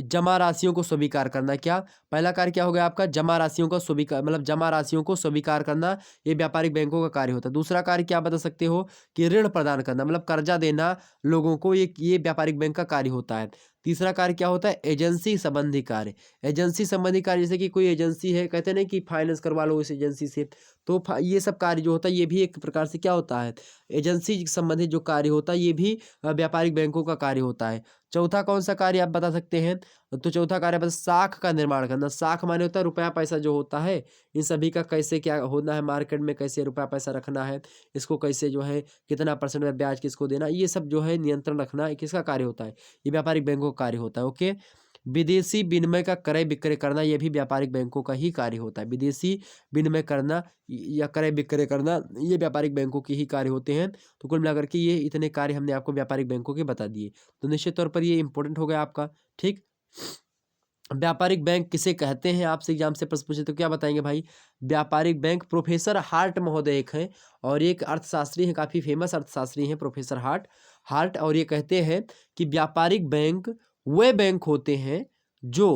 जमा राशियों को स्वीकार करना। क्या? पहला कार्य क्या हो गया आपका? जमा राशियों को स्वीकार, मतलब जमा राशियों को स्वीकार करना, ये व्यापारिक बैंकों का कार्य होता है। दूसरा कार्य क्या बता सकते हो? कि ऋण प्रदान करना, मतलब कर्जा देना लोगों को, ये व्यापारिक बैंक का कार्य होता है। तीसरा कार्य क्या होता है? एजेंसी संबंधी कार्य। एजेंसी संबंधी कार्य, जैसे कि कोई एजेंसी है, कहते हैं ना कि फाइनेंस करवा लो इस एजेंसी से, तो ये सब कार्य जो होता है ये भी एक प्रकार से क्या होता है? एजेंसी संबंधित जो कार्य होता है ये भी व्यापारिक बैंकों का कार्य होता है। चौथा कौन सा कार्य आप बता सकते हैं? तो चौथा कार्य बस साख का निर्माण करना। साख माने होता है रुपया पैसा जो होता है, इन सभी का कैसे क्या होना है, मार्केट में कैसे रुपया पैसा रखना है, इसको कैसे जो है कितना % में ब्याज किसको देना, ये सब जो है नियंत्रण रखना किसका कार्य होता है? ये व्यापारिक बैंकों का कार्य होता है। ओके। विदेशी विनिमय का क्रय विक्रय करना, यह भी व्यापारिक बैंकों का ही कार्य होता है। विदेशी विनिमय करना या क्रय विक्रय करना, ये व्यापारिक बैंकों के ही कार्य होते हैं। तो कुल मिलाकर के ये इतने कार्य हमने आपको व्यापारिक बैंकों के बता दिए। तो निश्चित तौर पर ये इंपॉर्टेंट हो गया आपका। ठीक। व्यापारिक बैंक किसे कहते हैं? आपसे एग्जाम से प्रश्न पूछे तो क्या बताएंगे भाई? व्यापारिक बैंक, प्रोफेसर हार्ट महोदय एक हैं और एक अर्थशास्त्री हैं, काफ़ी फेमस अर्थशास्त्री हैं प्रोफेसर हार्ट, और ये कहते हैं कि व्यापारिक बैंक वे बैंक होते हैं जो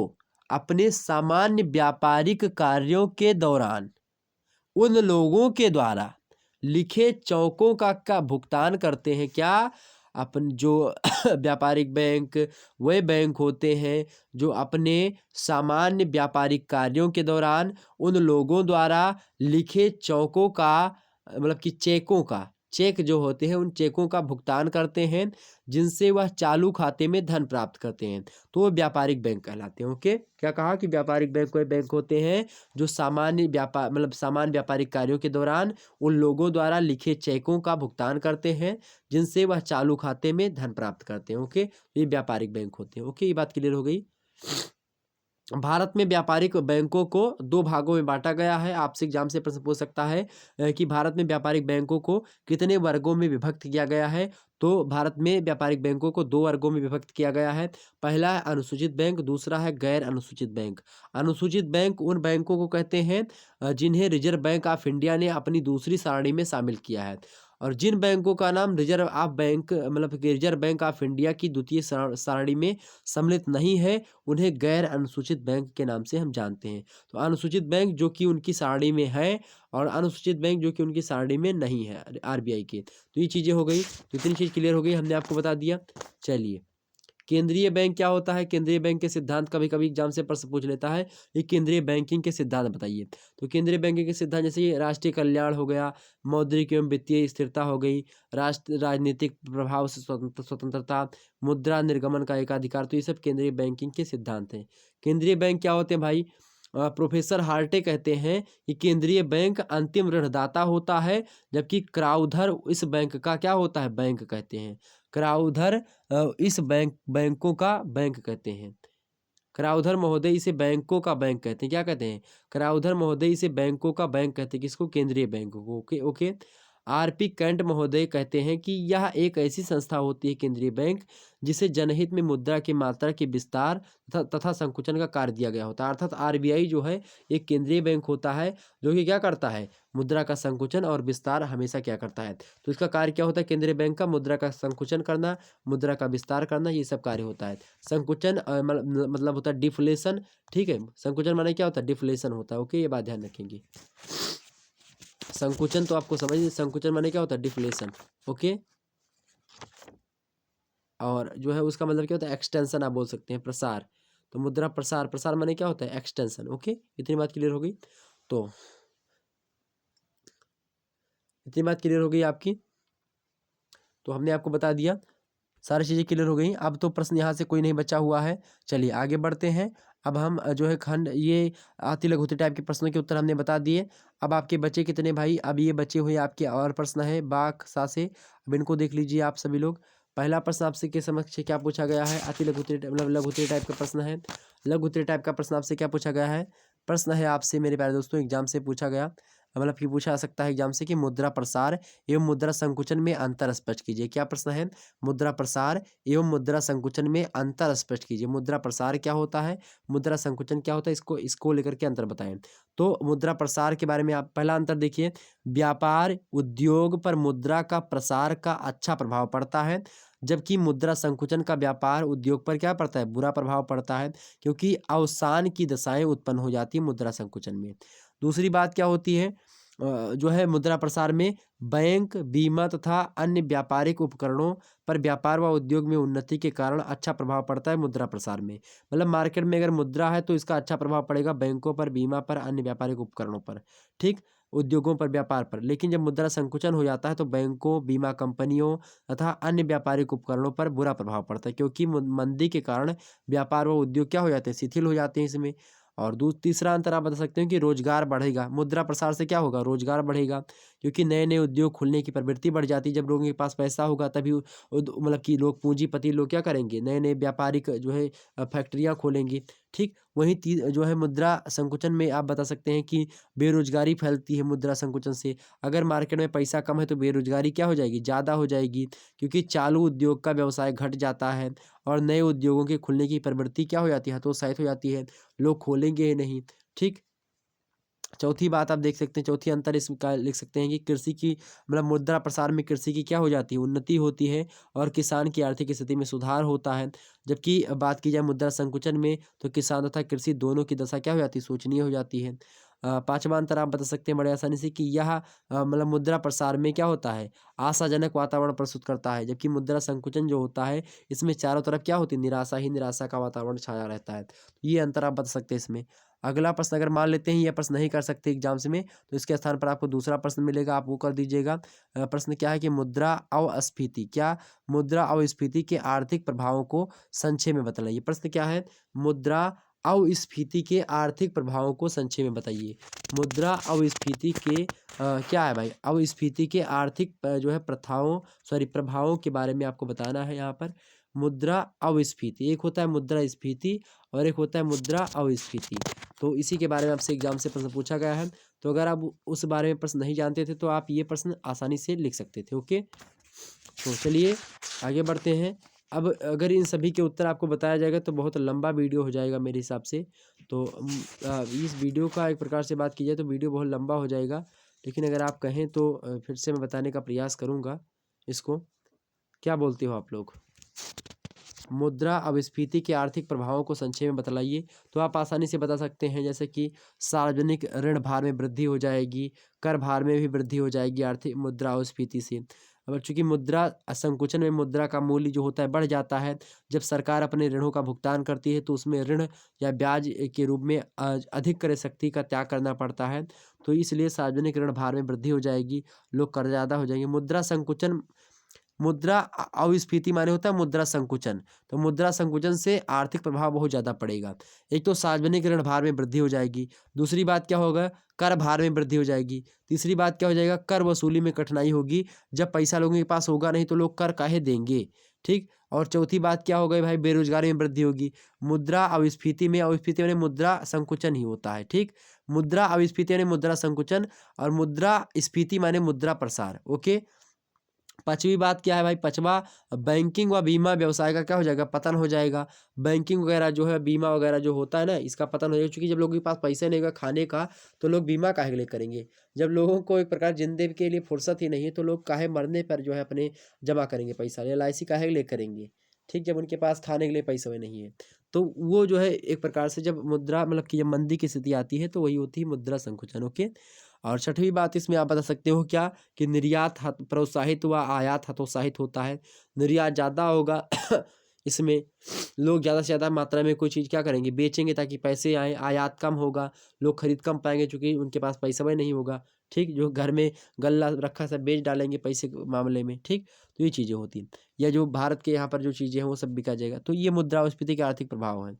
अपने सामान्य व्यापारिक कार्यों के दौरान उन लोगों के द्वारा लिखे चौकों का भुगतान करते हैं। क्या? अपन जो व्यापारिक बैंक वे बैंक होते हैं जो अपने सामान्य व्यापारिक कार्यों के दौरान उन लोगों द्वारा लिखे चौकों का, मतलब कि चेक जो होते हैं उन चेकों का भुगतान करते हैं, जिनसे वह चालू खाते में धन प्राप्त करते हैं, तो वो व्यापारिक बैंक कहलाते हैं। ओके। क्या कहा? कि व्यापारिक बैंक वे बैंक होते हैं जो सामान्य व्यापार, मतलब सामान्य व्यापारिक कार्यों के दौरान उन लोगों द्वारा लिखे चेकों का भुगतान करते हैं, जिनसे वह चालू खाते में धन प्राप्त करते हैं। ओके। ये व्यापारिक बैंक होते हैं। ओके, ये बात क्लियर हो गई। भारत में व्यापारिक बैंकों को 2 भागों में बांटा गया है। आपसे एग्जाम से प्रश्न पूछ सकता है कि भारत में व्यापारिक बैंकों को कितने वर्गों में विभक्त किया गया है? तो भारत में व्यापारिक बैंकों को 2 वर्गों में विभक्त किया गया है। पहला है अनुसूचित बैंक, दूसरा है गैर अनुसूचित बैंक। अनुसूचित बैंक उन बैंकों को कहते हैं जिन्हें रिजर्व बैंक ऑफ इंडिया ने अपनी दूसरी सारणी में शामिल किया है, और जिन बैंकों का नाम रिजर्व बैंक ऑफ इंडिया की द्वितीय सारणी में सम्मिलित नहीं है, उन्हें गैर अनुसूचित बैंक के नाम से हम जानते हैं। तो अनुसूचित बैंक जो कि उनकी सारणी में है, और अनुसूचित बैंक जो कि उनकी सारणी में नहीं है आरबीआई के। तो ये चीज़ें हो गई। तो इतनी चीज़ क्लियर हो गई, हमने आपको बता दिया। चलिए, केंद्रीय बैंक क्या होता है? केंद्रीय बैंक के सिद्धांत कभी कभी एग्जाम से प्रश्न पूछ लेता है, ये केंद्रीय बैंकिंग के सिद्धांत बताइए। तो केंद्रीय बैंकिंग के सिद्धांत जैसे ये राष्ट्रीय कल्याण हो गया, मौद्रिक एवं वित्तीय स्थिरता हो गई, राष्ट्र राजनीतिक प्रभाव से स्वतंत्रता, मुद्रा निर्गमन का एकाधिकार, तो ये सब केंद्रीय बैंकिंग के सिद्धांत हैं। केंद्रीय बैंक क्या होते हैं भाई? प्रोफेसर हार्टे कहते हैं कि केंद्रीय बैंक अंतिम ऋणदाता होता है, जबकि क्राउधर इस बैंक का क्या होता है? बैंक कहते हैं। क्राउधर इस बैंकों का बैंक कहते हैं। क्राउधर महोदय इसे बैंकों का बैंक कहते हैं। क्या कहते हैं? क्राउधर महोदय इसे बैंकों का बैंक कहते हैं। किसको? केंद्रीय बैंक को। Okay okay. आरपी कैंट महोदय कहते हैं कि यह एक ऐसी संस्था होती है केंद्रीय बैंक, जिसे जनहित में मुद्रा की मात्रा के विस्तार तथा संकुचन का कार्य दिया गया होता है। अर्थात आरबीआई जो है एक केंद्रीय बैंक होता है, जो कि क्या करता है? मुद्रा का संकुचन और विस्तार हमेशा क्या करता है? तो इसका कार्य क्या होता है केंद्रीय बैंक का? मुद्रा का संकुचन करना, मुद्रा का विस्तार करना, ये सब कार्य होता है। संकुचन मतलब होता है डिफ्लेशन। ठीक है, संकुचन माने क्या होता है? डिफ्लेशन होता है। ओके, ये बात ध्यान रखेंगे। संकुचन तो आपको समझिए, संकुचन माने क्या होता है? डिफ्लेशन। ओके, और जो है उसका मतलब क्या होता है? एक्सटेंशन आप बोल सकते हैं, प्रसार। तो मुद्रा प्रसार, प्रसार माने क्या होता है? एक्सटेंशन। ओके, इतनी बात क्लियर हो गई। तो इतनी बात क्लियर हो गई आपकी, तो हमने आपको बता दिया, सारी चीज़ें क्लियर हो गई। अब तो प्रश्न यहाँ से कोई नहीं बचा हुआ है। चलिए आगे बढ़ते हैं। अब हम जो है खंड ये आती लघुती टाइप के प्रश्नों के उत्तर हमने बता दिए। अब आपके बचे कितने भाई? अब ये बचे हुए आपके और प्रश्न है बाक सा से। अब इनको देख लीजिए आप सभी लोग। पहला प्रश्न आपसे के समक्ष क्या पूछा गया है? अति लघुती मतलब लघुती टाइप का प्रश्न है। लघुती टाइप का प्रश्न आपसे क्या पूछा गया है? प्रश्न है आपसे मेरे प्यारे दोस्तों, एग्जाम से पूछा गया, मतलब कि पूछा जा सकता है एग्जाम से, कि मुद्रा प्रसार एवं मुद्रा संकुचन में अंतर स्पष्ट कीजिए। क्या प्रश्न है? मुद्रा प्रसार एवं मुद्रा संकुचन में अंतर स्पष्ट कीजिए। मुद्रा प्रसार क्या होता है? मुद्रा संकुचन क्या होता है? इसको लेकर के अंतर बताएं। तो मुद्रा प्रसार के बारे में आप पहला अंतर देखिए, व्यापार उद्योग पर मुद्रा का प्रसार का अच्छा प्रभाव पड़ता है, जबकि मुद्रा संकुचन का व्यापार उद्योग पर क्या पड़ता है? बुरा प्रभाव पड़ता है, क्योंकि अवसान की दशाएं उत्पन्न हो जाती है मुद्रा संकुचन में। दूसरी बात क्या होती है? जो है मुद्रा प्रसार में बैंक, बीमा तथा अन्य व्यापारिक उपकरणों पर व्यापार व उद्योग में उन्नति के कारण अच्छा प्रभाव पड़ता है मुद्रा प्रसार में। मतलब मार्केट में अगर मुद्रा है तो इसका अच्छा प्रभाव पड़ेगा बैंकों पर, बीमा पर, अन्य व्यापारिक उपकरणों पर, ठीक, उद्योगों पर, व्यापार पर। लेकिन जब मुद्रा संकुचन हो जाता है तो बैंकों, बीमा कंपनियों तथा अन्य व्यापारिक उपकरणों पर बुरा प्रभाव पड़ता है, क्योंकि मंदी के कारण व्यापार व उद्योग क्या हो जाते हैं? शिथिल हो जाते हैं इसमें। और तीसरा अंतर आप बता सकते हैं कि रोजगार बढ़ेगा। मुद्रा प्रसार से क्या होगा? रोजगार बढ़ेगा, क्योंकि नए नए उद्योग खुलने की प्रवृत्ति बढ़ जाती है। जब लोगों के पास पैसा होगा तभी मतलब कि लोग, पूंजीपति लोग क्या करेंगे? नए नए व्यापारिक जो है फैक्ट्रियाँ खोलेंगी, ठीक। वहीं जो है मुद्रा संकुचन में आप बता सकते हैं कि बेरोजगारी फैलती है मुद्रा संकुचन से। अगर मार्केट में पैसा कम है तो बेरोजगारी क्या हो जाएगी? ज़्यादा हो जाएगी, क्योंकि चालू उद्योग का व्यवसाय घट जाता है और नए उद्योगों के खुलने की प्रवृत्ति क्या हो जाती है? हतोत्साहित हो जाती है, लोग खोलेंगे ही नहीं, ठीक। चौथी बात आप देख सकते हैं, चौथी अंतर इसका लिख सकते हैं कि कृषि की मतलब मुद्रा प्रसार में कृषि की क्या हो जाती है? उन्नति होती है और किसान की आर्थिक स्थिति में सुधार होता है। जबकि बात की जाए मुद्रा संकुचन में तो किसान तथा कृषि दोनों की दशा क्या हो जाती है? शोचनीय हो जाती है। पांचवा अंतर आप बता सकते हैं बड़े आसानी से कि यह मतलब मुद्रा प्रसार में क्या होता है? आशाजनक वातावरण प्रस्तुत करता है, जबकि मुद्रा संकुचन जो होता है इसमें चारों तरफ क्या होती है? निराशा ही निराशा का वातावरण छाया रहता है। ये अंतर आप बता सकते हैं इसमें। अगला प्रश्न अगर मान लेते हैं ये प्रश्न नहीं कर सकते एग्जाम्स में, तो इसके स्थान पर आपको दूसरा प्रश्न मिलेगा, आप वो कर दीजिएगा। प्रश्न क्या है कि मुद्रा अवस्फीति, क्या? मुद्रा अवस्फीति के आर्थिक प्रभावों को संक्षेप में बताइए। प्रश्न क्या है? मुद्रा अवस्फीति के आर्थिक प्रभावों को संक्षेप में बताइए। मुद्रा अवस्फीति के क्या है भाई? अवस्फीति के आर्थिक जो है प्रभावों के बारे में आपको बताना है यहाँ पर। मुद्रा अवस्फीति, एक होता है मुद्रा स्फीति और एक होता है मुद्रा अवस्फीति। तो इसी के बारे में आपसे एग्जाम से प्रश्न पूछा गया है। तो अगर आप उस बारे में प्रश्न नहीं जानते थे तो आप ये प्रश्न आसानी से लिख सकते थे। ओके, तो चलिए आगे बढ़ते हैं। अब अगर इन सभी के उत्तर आपको बताया जाएगा तो बहुत लंबा वीडियो हो जाएगा मेरे हिसाब से। तो इस वीडियो का एक प्रकार से बात की जाए तो वीडियो बहुत लंबा हो जाएगा, लेकिन अगर आप कहें तो फिर से मैं बताने का प्रयास करूँगा इसको। क्या बोलते हो आप लोग? मुद्रा अपस्फीति के आर्थिक प्रभावों को संक्षेप में बतलाइए। तो आप आसानी से बता सकते हैं जैसे कि सार्वजनिक ऋण भार में वृद्धि हो जाएगी, कर भार में भी वृद्धि हो जाएगी आर्थिक मुद्रा अपस्फीति से। अब चूंकि मुद्रा संकुचन में मुद्रा का मूल्य जो होता है बढ़ जाता है। जब सरकार अपने ऋणों का भुगतान करती है तो उसमें ऋण या ब्याज के रूप में अधिक क्रय शक्ति का त्याग करना पड़ता है। तो इसलिए सार्वजनिक ऋण भार में वृद्धि हो जाएगी, लोग कर्जदार हो जाएंगे। मुद्रा संकुचन, मुद्रा अविस्फीति माने होता है मुद्रा संकुचन। तो मुद्रा संकुचन से आर्थिक प्रभाव बहुत ज़्यादा पड़ेगा। एक तो सार्वजनिक ऋण भार में वृद्धि हो जाएगी, दूसरी बात क्या होगा, कर भार में वृद्धि हो जाएगी, तीसरी बात क्या हो जाएगा, कर वसूली में कठिनाई होगी। जब पैसा लोगों के पास होगा नहीं तो लोग कर काहे देंगे, ठीक। और चौथी बात क्या हो गई भाई, बेरोजगारी में वृद्धि होगी। मुद्रा अविस्फीति में, अविस्फीति यानी मुद्रा संकुचन ही होता है, ठीक। मुद्रा अविस्फीति यानी मुद्रा संकुचन, और मुद्रा स्फीति माने मुद्रा प्रसार। ओके। पांचवी बात क्या है भाई, पांचवा, बैंकिंग व बीमा व्यवसाय का क्या हो जाएगा, पतन हो जाएगा। बैंकिंग वगैरह जो है, बीमा वगैरह जो होता है ना, इसका पतन हो जाएगा। क्योंकि जब लोगों के पास पैसे नहीं होगा खाने का तो लोग बीमा काहे के लिए करेंगे। जब लोगों को एक प्रकार जिंदगी के लिए फुर्सत ही नहीं है तो लोग काहे मरने पर जो है अपने जमा करेंगे पैसा, LIC काहे के लिए करेंगे, ठीक। जब उनके पास खाने के लिए पैसा नहीं है तो वो जो है एक प्रकार से जब मुद्रा मतलब कि जब मंदी की स्थिति आती है तो वही होती है मुद्रा संकुचन। ओके। और छठवीं बात इसमें आप बता सकते हो क्या, कि निर्यात प्रोत्साहित व आयात हतोत्साहित होता है। निर्यात ज़्यादा होगा इसमें लोग ज़्यादा से ज़्यादा मात्रा में कोई चीज़ क्या करेंगे, बेचेंगे ताकि पैसे आए। आयात कम होगा, लोग खरीद कम पाएंगे क्योंकि उनके पास पैसा भी नहीं होगा, ठीक। जो घर में गल्ला रखा सब बेच डालेंगे पैसे के मामले में, ठीक। तो ये चीज़ें होती हैं, या जो भारत के यहाँ पर जो चीज़ें हैं वो सब बिका जाएगा। तो ये मुद्रास्फीति के आर्थिक प्रभाव हैं।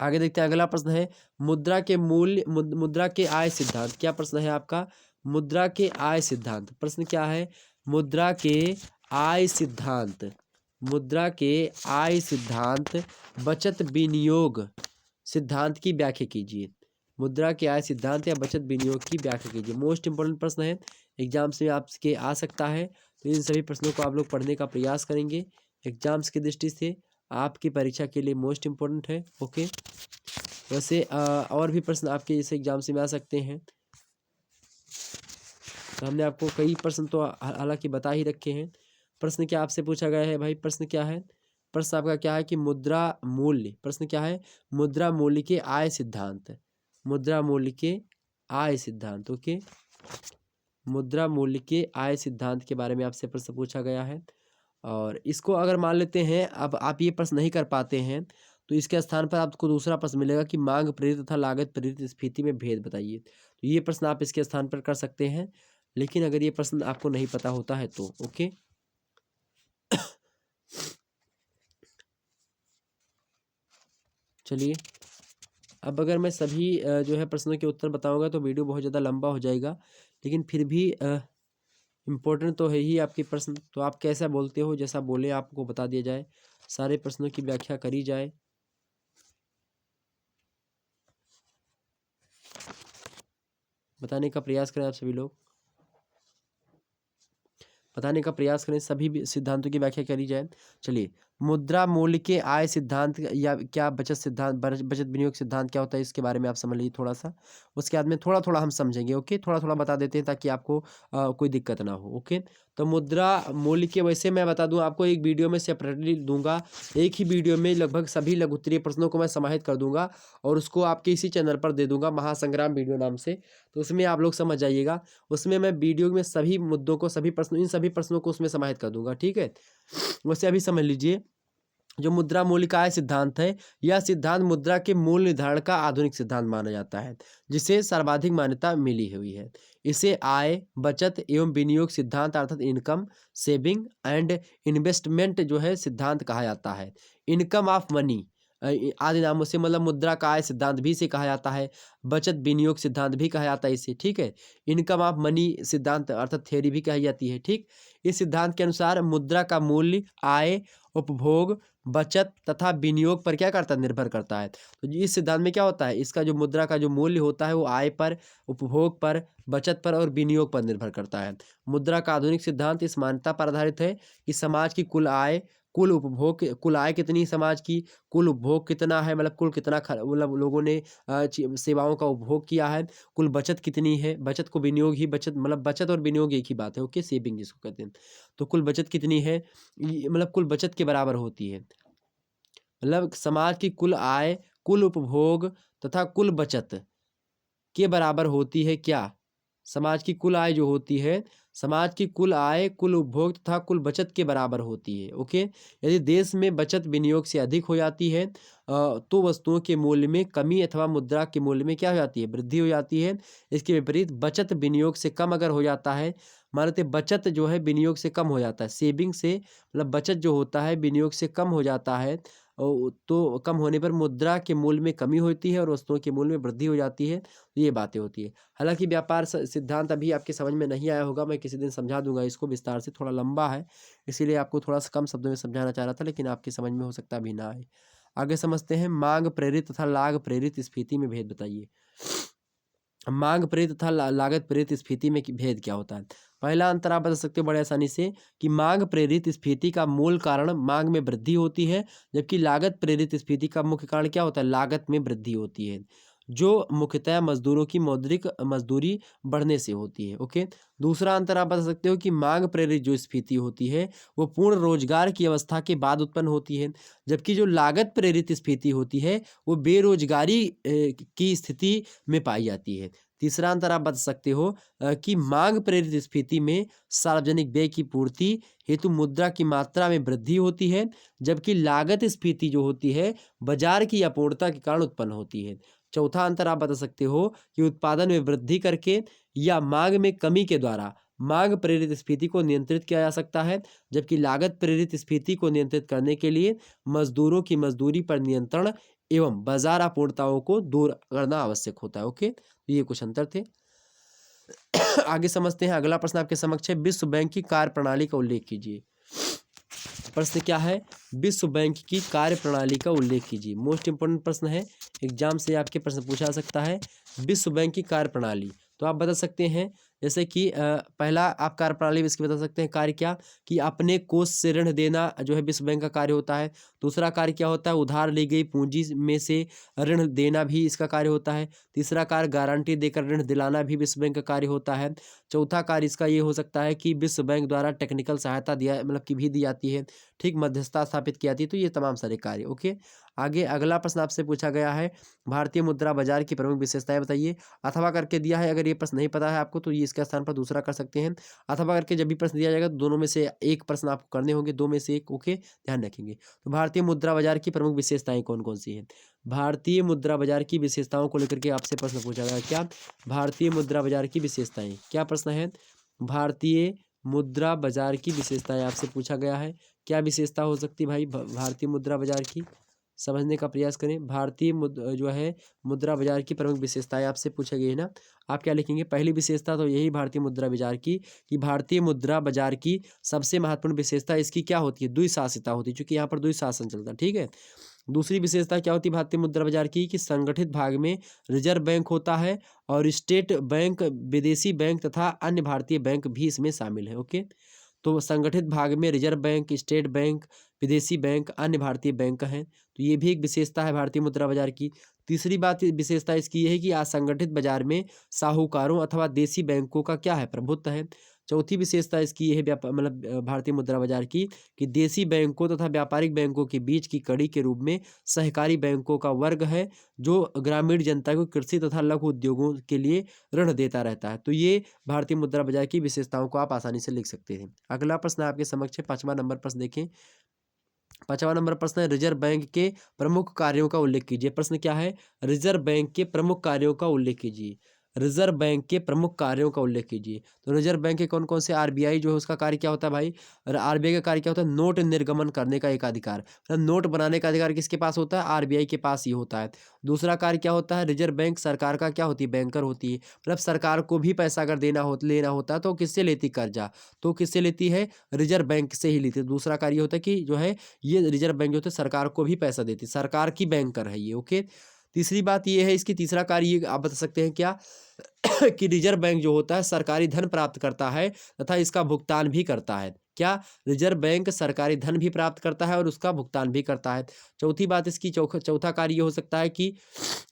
आगे देखते हैं, अगला प्रश्न है, मुद्रा के मूल्य मुद्रा के आय सिद्धांत। क्या प्रश्न है आपका, मुद्रा के आय सिद्धांत। प्रश्न क्या है, मुद्रा के आय सिद्धांत। मुद्रा के आय सिद्धांत, बचत विनियोग सिद्धांत की व्याख्या कीजिए। मुद्रा के आय सिद्धांत या बचत विनियोग की व्याख्या कीजिए। मोस्ट इंपोर्टेंट प्रश्न है, एग्जाम्स में आपके आ सकता है। तो इन सभी प्रश्नों को आप लोग पढ़ने का प्रयास करेंगे, एग्जाम्स की दृष्टि से आपकी परीक्षा के लिए मोस्ट इम्पोर्टेंट है। ओके। वैसे और भी प्रश्न आपके इस एग्जाम से में आ सकते हैं। तो हमने आपको कई प्रश्न तो हालांकि बता ही रखे हैं। प्रश्न क्या आपसे पूछा गया है भाई, प्रश्न क्या है, प्रश्न आपका क्या है कि मुद्रा मूल्य, प्रश्न क्या है, मुद्रा मूल्य के आय सिद्धांत। मुद्रा मूल्य के आय सिद्धांत। ओके। मुद्रा मूल्य के आय सिद्धांत के बारे में आपसे प्रश्न पूछा गया है। और इसको अगर मान लेते हैं अब आप ये प्रश्न नहीं कर पाते हैं तो इसके स्थान पर आपको दूसरा प्रश्न मिलेगा कि मांग प्रेरित तथा लागत प्रेरित स्फीति में भेद बताइए। तो ये प्रश्न आप इसके स्थान पर कर सकते हैं, लेकिन अगर ये प्रश्न आपको नहीं पता होता है तो। ओके। चलिए, अब अगर मैं सभी जो है प्रश्नों के उत्तर बताऊंगा तो वीडियो बहुत ज़्यादा लंबा हो जाएगा, लेकिन फिर भी इम्पोर्टेंट तो है ही आपके प्रश्न। तो आप कैसा बोलते हो, जैसा बोले आपको बता दिया जाए, सारे प्रश्नों की व्याख्या करी जाए। बताने का प्रयास करें आप सभी लोग, बताने का प्रयास करें, सभी सिद्धांतों की व्याख्या करी जाए। चलिए, मुद्रा मूल्य के आय सिद्धांत या क्या बचत सिद्धांत, बचत विनियोग सिद्धांत क्या होता है इसके बारे में आप समझ लीजिए थोड़ा सा। उसके बाद में थोड़ा थोड़ा हम समझेंगे। ओके, थोड़ा थोड़ा बता देते हैं ताकि आपको कोई दिक्कत ना हो। ओके। तो मुद्रा मूल्य के, वैसे मैं बता दूं आपको, एक वीडियो में सेपरेटली दूंगा, एक ही वीडियो में लगभग सभी लघु उत्तरीय प्रश्नों को मैं समाहित कर दूंगा और उसको आपके इसी चैनल पर दे दूंगा, महासंग्राम वीडियो नाम से। तो उसमें आप लोग समझ जाइएगा, उसमें मैं वीडियो में सभी मुद्दों को, सभी प्रश्नों, इन सभी प्रश्नों को उसमें समाहित कर दूंगा, ठीक है। वैसे अभी समझ लीजिए, जो मुद्रा मूल्य का आय सिद्धांत है, यह सिद्धांत मुद्रा के मूल्य निर्धारण का आधुनिक सिद्धांत माना जाता है, जिसे सर्वाधिक मान्यता मिली हुई है। इसे आय, बचत एवं विनियोग सिद्धांत अर्थात इनकम, सेविंग एंड इन्वेस्टमेंट जो है सिद्धांत कहा जाता है। इनकम ऑफ मनी आदि नामों से, मतलब मुद्रा का आय सिद्धांत भी इसे कहा जाता है, बचत विनियोग सिद्धांत भी कहा जाता है इसे, ठीक है। इनकम ऑफ मनी सिद्धांत अर्थात थ्योरी भी कही जाती है, ठीक। इस सिद्धांत के अनुसार मुद्रा का मूल्य आय, उपभोग, बचत तथा विनियोग पर क्या करता है, निर्भर करता है। तो इस सिद्धांत में क्या होता है, इसका जो मुद्रा का जो मूल्य होता है वो आय पर, उपभोग पर, बचत पर और विनियोग पर निर्भर करता है। मुद्रा का आधुनिक सिद्धांत इस मान्यता पर आधारित है कि समाज की कुल आय, कुल उपभोग, कुल आय कितनी समाज की, कुल उपभोग कितना है, मतलब कुल कितना मतलब लोगों ने सेवाओं का उपभोग किया है, कुल बचत कितनी है, बचत को विनियोग ही बचत, मतलब बचत और विनियोग एक ही बात है। ओके, सेविंग जिसको कहते हैं। तो कुल बचत कितनी है, मतलब कुल बचत के बराबर होती है, मतलब समाज की कुल आय, कुल उपभोग तथा कुल बचत के बराबर होती है क्या, समाज की कुल आय जो होती है, समाज की कुल आय कुल उपभोग तथा कुल बचत के बराबर होती है। ओके, यदि देश में बचत विनियोग से अधिक हो जाती है तो वस्तुओं के मूल्य में कमी अथवा मुद्रा के मूल्य में क्या हो जाती है, वृद्धि हो जाती है। इसके विपरीत बचत विनियोग से कम अगर हो जाता है, मान लेते बचत जो है विनियोग से कम हो जाता है, सेविंग से मतलब बचत जो होता है विनियोग से कम हो जाता है, तो कम होने पर मुद्रा के मूल्य में कमी होती है और वस्तुओं के मूल्य में वृद्धि हो जाती है। तो ये बातें होती है। हालांकि व्यापार सिद्धांत अभी आपके समझ में नहीं आया होगा, मैं किसी दिन समझा दूंगा इसको विस्तार से, थोड़ा लंबा है इसीलिए आपको थोड़ा सा कम शब्दों में समझाना चाह रहा था, लेकिन आपकी समझ में हो सकता अभी ना आए। आगे समझते हैं, मांग प्रेरित तथा लाग प्रेरित स्फीति में भेद बताइए। मांग प्रेरित तथा लागत प्रेरित स्फीति में भेद क्या होता है। पहला अंतर आप बता सकते हो बड़े आसानी से कि मांग प्रेरित स्फीति का मूल कारण मांग में वृद्धि होती है, जबकि लागत प्रेरित स्फीति का मुख्य कारण क्या होता है, लागत में वृद्धि होती है, जो मुख्यतः मजदूरों की मौद्रिक मजदूरी बढ़ने से होती है। ओके, दूसरा अंतर आप बता सकते हो कि मांग प्रेरित जो स्फीति होती है वो पूर्ण रोजगार की अवस्था के बाद उत्पन्न होती है, जबकि जो लागत प्रेरित स्फीति होती है वो बेरोजगारी की स्थिति में पाई जाती है। तीसरा अंतर आप बता सकते हो कि मांग प्रेरित स्फीति में सार्वजनिक व्यय की पूर्ति हेतु मुद्रा की मात्रा में वृद्धि होती है, जबकि लागत स्फीति जो होती है बाजार की अपूर्णता के कारण उत्पन्न होती है। चौथा अंतर आप बता सकते हो कि उत्पादन में वृद्धि करके या मांग में कमी के द्वारा मांग प्रेरित स्फीति को नियंत्रित किया जा सकता है, जबकि लागत प्रेरित स्फीति को नियंत्रित करने के लिए मजदूरों की मजदूरी पर नियंत्रण एवं बाजार अपूर्णताओं को दूर करना आवश्यक होता है। ओके, ये कुछ अंतर थे। आगे समझते हैं, अगला प्रश्न आपके समक्ष है, विश्व बैंक की कार्य प्रणाली का उल्लेख कीजिए। प्रश्न क्या है, विश्व बैंक की कार्य प्रणाली का उल्लेख कीजिए। मोस्ट इंपोर्टेंट प्रश्न है, एग्जाम से आपके प्रश्न पूछा सकता है। विश्व बैंक की कार्य प्रणाली तो आप बता सकते हैं जैसे कि पहला आप कार्य प्रणाली में इसके बता सकते हैं कार्य क्या, कि अपने कोष से ऋण देना जो है विश्व बैंक का कार्य होता है। दूसरा कार्य क्या होता है, उधार ली गई पूंजी में से ऋण देना भी इसका कार्य होता है। तीसरा कार्य गारंटी देकर ऋण दिलाना भी विश्व बैंक का कार्य होता है। चौथा कार्य इसका ये हो सकता है कि विश्व बैंक द्वारा टेक्निकल सहायता दिया मतलब की भी दी जाती है, ठीक, मध्यस्थता स्थापित की जाती है। तो ये तमाम सारे कार्य। ओके, आगे अगला प्रश्न आपसे पूछा गया है, भारतीय मुद्रा बाजार की प्रमुख विशेषताएं बताइए। अथवा करके दिया है, अगर ये प्रश्न नहीं पता है आपको तो ये इसके स्थान पर दूसरा कर सकते हैं। अथवा करके जब भी प्रश्न दिया जाएगा तो दोनों में से एक प्रश्न आपको करने होंगे, दो में से एक। ओके, ध्यान रखेंगे। तो भारतीय मुद्रा बाजार की प्रमुख विशेषताएं कौन कौन सी हैं। भारतीय मुद्रा बाजार की विशेषताओं को लेकर के आपसे प्रश्न पूछा गया, क्या भारतीय मुद्रा बाजार की विशेषताएं, क्या प्रश्न है, भारतीय मुद्रा बाजार की विशेषताएं आपसे पूछा गया है। क्या विशेषता हो सकती है भाई भारतीय मुद्रा बाजार की, समझने का प्रयास करें। भारतीय जो है मुद्रा बाजार की प्रमुख विशेषताएं आपसे पूछी गई है ना, आप क्या लिखेंगे। पहली विशेषता तो यही भारतीय मुद्रा बाजार की, कि भारतीय मुद्रा बाजार की सबसे महत्वपूर्ण विशेषता इसकी क्या होती है, द्विशासिता होती है, क्योंकि यहाँ पर द्विशासन चलता है। ठीक है, दूसरी विशेषता क्या होती है भारतीय मुद्रा बाजार की, कि संगठित भाग में रिजर्व बैंक होता है और स्टेट बैंक, विदेशी बैंक तथा अन्य भारतीय बैंक भी इसमें शामिल है। ओके, तो संगठित भाग में रिजर्व बैंक, स्टेट बैंक, विदेशी बैंक, अन्य भारतीय बैंक हैं। तो ये भी एक विशेषता है भारतीय मुद्रा बाजार की। तीसरी बात विशेषता इसकी ये है कि असंगठित बाजार में साहूकारों अथवा देसी बैंकों का क्या है, प्रभुत्व है। चौथी विशेषता इसकी ये है भारतीय मुद्रा बाजार की, कि देसी बैंकों तथा व्यापारिक बैंकों के बीच की कड़ी के रूप में सहकारी बैंकों का वर्ग है, जो ग्रामीण जनता को कृषि तथा लघु उद्योगों के लिए ऋण देता रहता है। तो ये भारतीय मुद्रा बाजार की विशेषताओं को आप आसानी से लिख सकते हैं। अगला प्रश्न आपके समक्ष है, 5वां नंबर प्रश्न देखें। 5वां नंबर प्रश्न है, रिजर्व बैंक के प्रमुख कार्यों का उल्लेख कीजिए। प्रश्न क्या है, रिजर्व बैंक के प्रमुख कार्यों का उल्लेख कीजिए। रिजर्व बैंक के प्रमुख कार्यों का उल्लेख कीजिए। तो रिजर्व बैंक के कौन कौन से, आरबीआई जो है उसका कार्य क्या होता है भाई, आरबीआई का कार्य क्या होता है, नोट निर्गमन करने का एक अधिकार, मतलब नोट बनाने का अधिकार किसके पास होता है, आरबीआई के पास ही होता है। दूसरा कार्य क्या होता है, रिजर्व बैंक सरकार का क्या होती है, बैंकर होती है, मतलब सरकार को भी पैसा अगर लेना होता है तो किससे लेती कर्जा, तो किससे लेती है, रिजर्व बैंक से ही लेती है। दूसरा कार्य होता है कि जो है ये रिजर्व बैंक जो होता है सरकार को भी पैसा देती है, सरकार की बैंकर है ये। ओके, तीसरी बात ये है इसकी, तीसरा कार्य ये आप बता सकते हैं क्या कि रिजर्व बैंक जो होता है सरकारी धन प्राप्त करता है तथा इसका भुगतान भी करता है। क्या रिजर्व बैंक सरकारी धन भी प्राप्त करता है और उसका भुगतान भी करता है। चौथी बात इसकी चौथा कार्य ये हो सकता है कि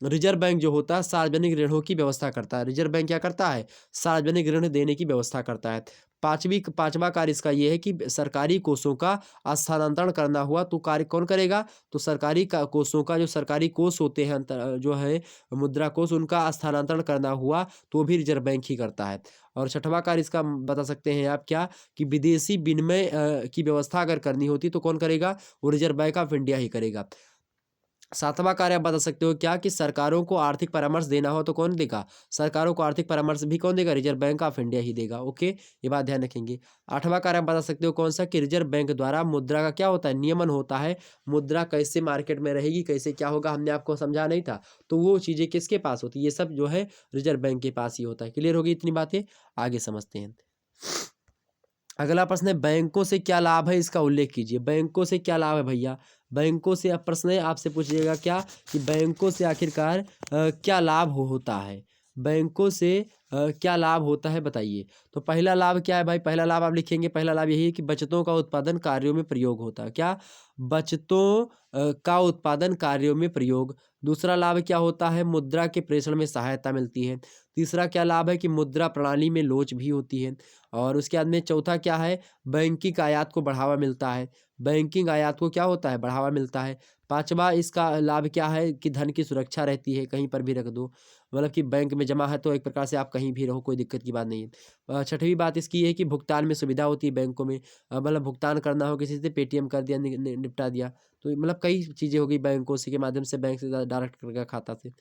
रिजर्व बैंक जो होता है सार्वजनिक ऋणों की व्यवस्था करता है। रिजर्व बैंक क्या करता है? सार्वजनिक ऋण देने की व्यवस्था करता है। पांचवा कार्य इसका ये है कि सरकारी कोषों का स्थानांतरण करना हुआ तो कार्य कौन करेगा? तो सरकारी कोषों का जो सरकारी कोष होते हैं जो है मुद्रा कोष, उनका स्थानांतरण करना हुआ तो भी रिजर्व बैंक ही करता है। और छठवां कार्य इसका बता सकते हैं आप क्या, कि विदेशी विनिमय की व्यवस्था अगर करनी होती तो कौन करेगा? वो रिजर्व बैंक ऑफ इंडिया ही करेगा। सातवां कार्य आप बता सकते हो क्या, कि सरकारों को आर्थिक परामर्श देना हो तो कौन देगा? सरकारों को आर्थिक परामर्श भी कौन देगा? रिजर्व बैंक ऑफ इंडिया ही देगा। ओके, ये बात ध्यान रखेंगे। आठवां कार्य आप बता सकते हो कौन सा, कि रिजर्व बैंक द्वारा मुद्रा का क्या होता है? नियमन होता है। मुद्रा कैसे मार्केट में रहेगी, कैसे क्या होगा, हमने आपको समझा नहीं था, तो वो चीजें किसके पास होती है? ये सब जो है रिजर्व बैंक के पास ही होता है। क्लियर होगी इतनी बातें? आगे समझते हैं। अगला प्रश्न है, बैंकों से क्या लाभ है, इसका उल्लेख कीजिए। बैंकों से क्या लाभ है भैया? बैंकों से अब प्रश्न है, आपसे पूछिएगा क्या, कि बैंकों से आखिरकार क्या लाभ होता है? बैंकों से क्या लाभ होता है बताइए। तो पहला लाभ क्या है भाई? पहला लाभ आप लिखेंगे, पहला लाभ यही है कि बचतों का उत्पादन कार्यों में प्रयोग होता है। क्या? बचतों का उत्पादन कार्यों में प्रयोग। दूसरा लाभ क्या होता है? मुद्रा के प्रेषण में सहायता मिलती है। तीसरा क्या लाभ है? कि मुद्रा प्रणाली में लोच भी होती है। और उसके बाद में चौथा क्या है? बैंकिंग आयात को बढ़ावा मिलता है। बैंकिंग आयात को क्या होता है? बढ़ावा मिलता है। पांचवा इसका लाभ क्या है? कि धन की सुरक्षा रहती है, कहीं पर भी रख दो, मतलब कि बैंक में जमा है तो एक प्रकार से आप कहीं भी रहो, कोई दिक्कत की बात नहीं है। छठवीं बात इसकी ये है कि भुगतान में सुविधा होती है बैंकों में। मतलब भुगतान करना हो किसी से, पेटीएम कर दिया, निपटा दिया, तो मतलब कई चीज़ें हो गई बैंकों से के माध्यम से, बैंक से डायरेक्ट कर गया खाता से।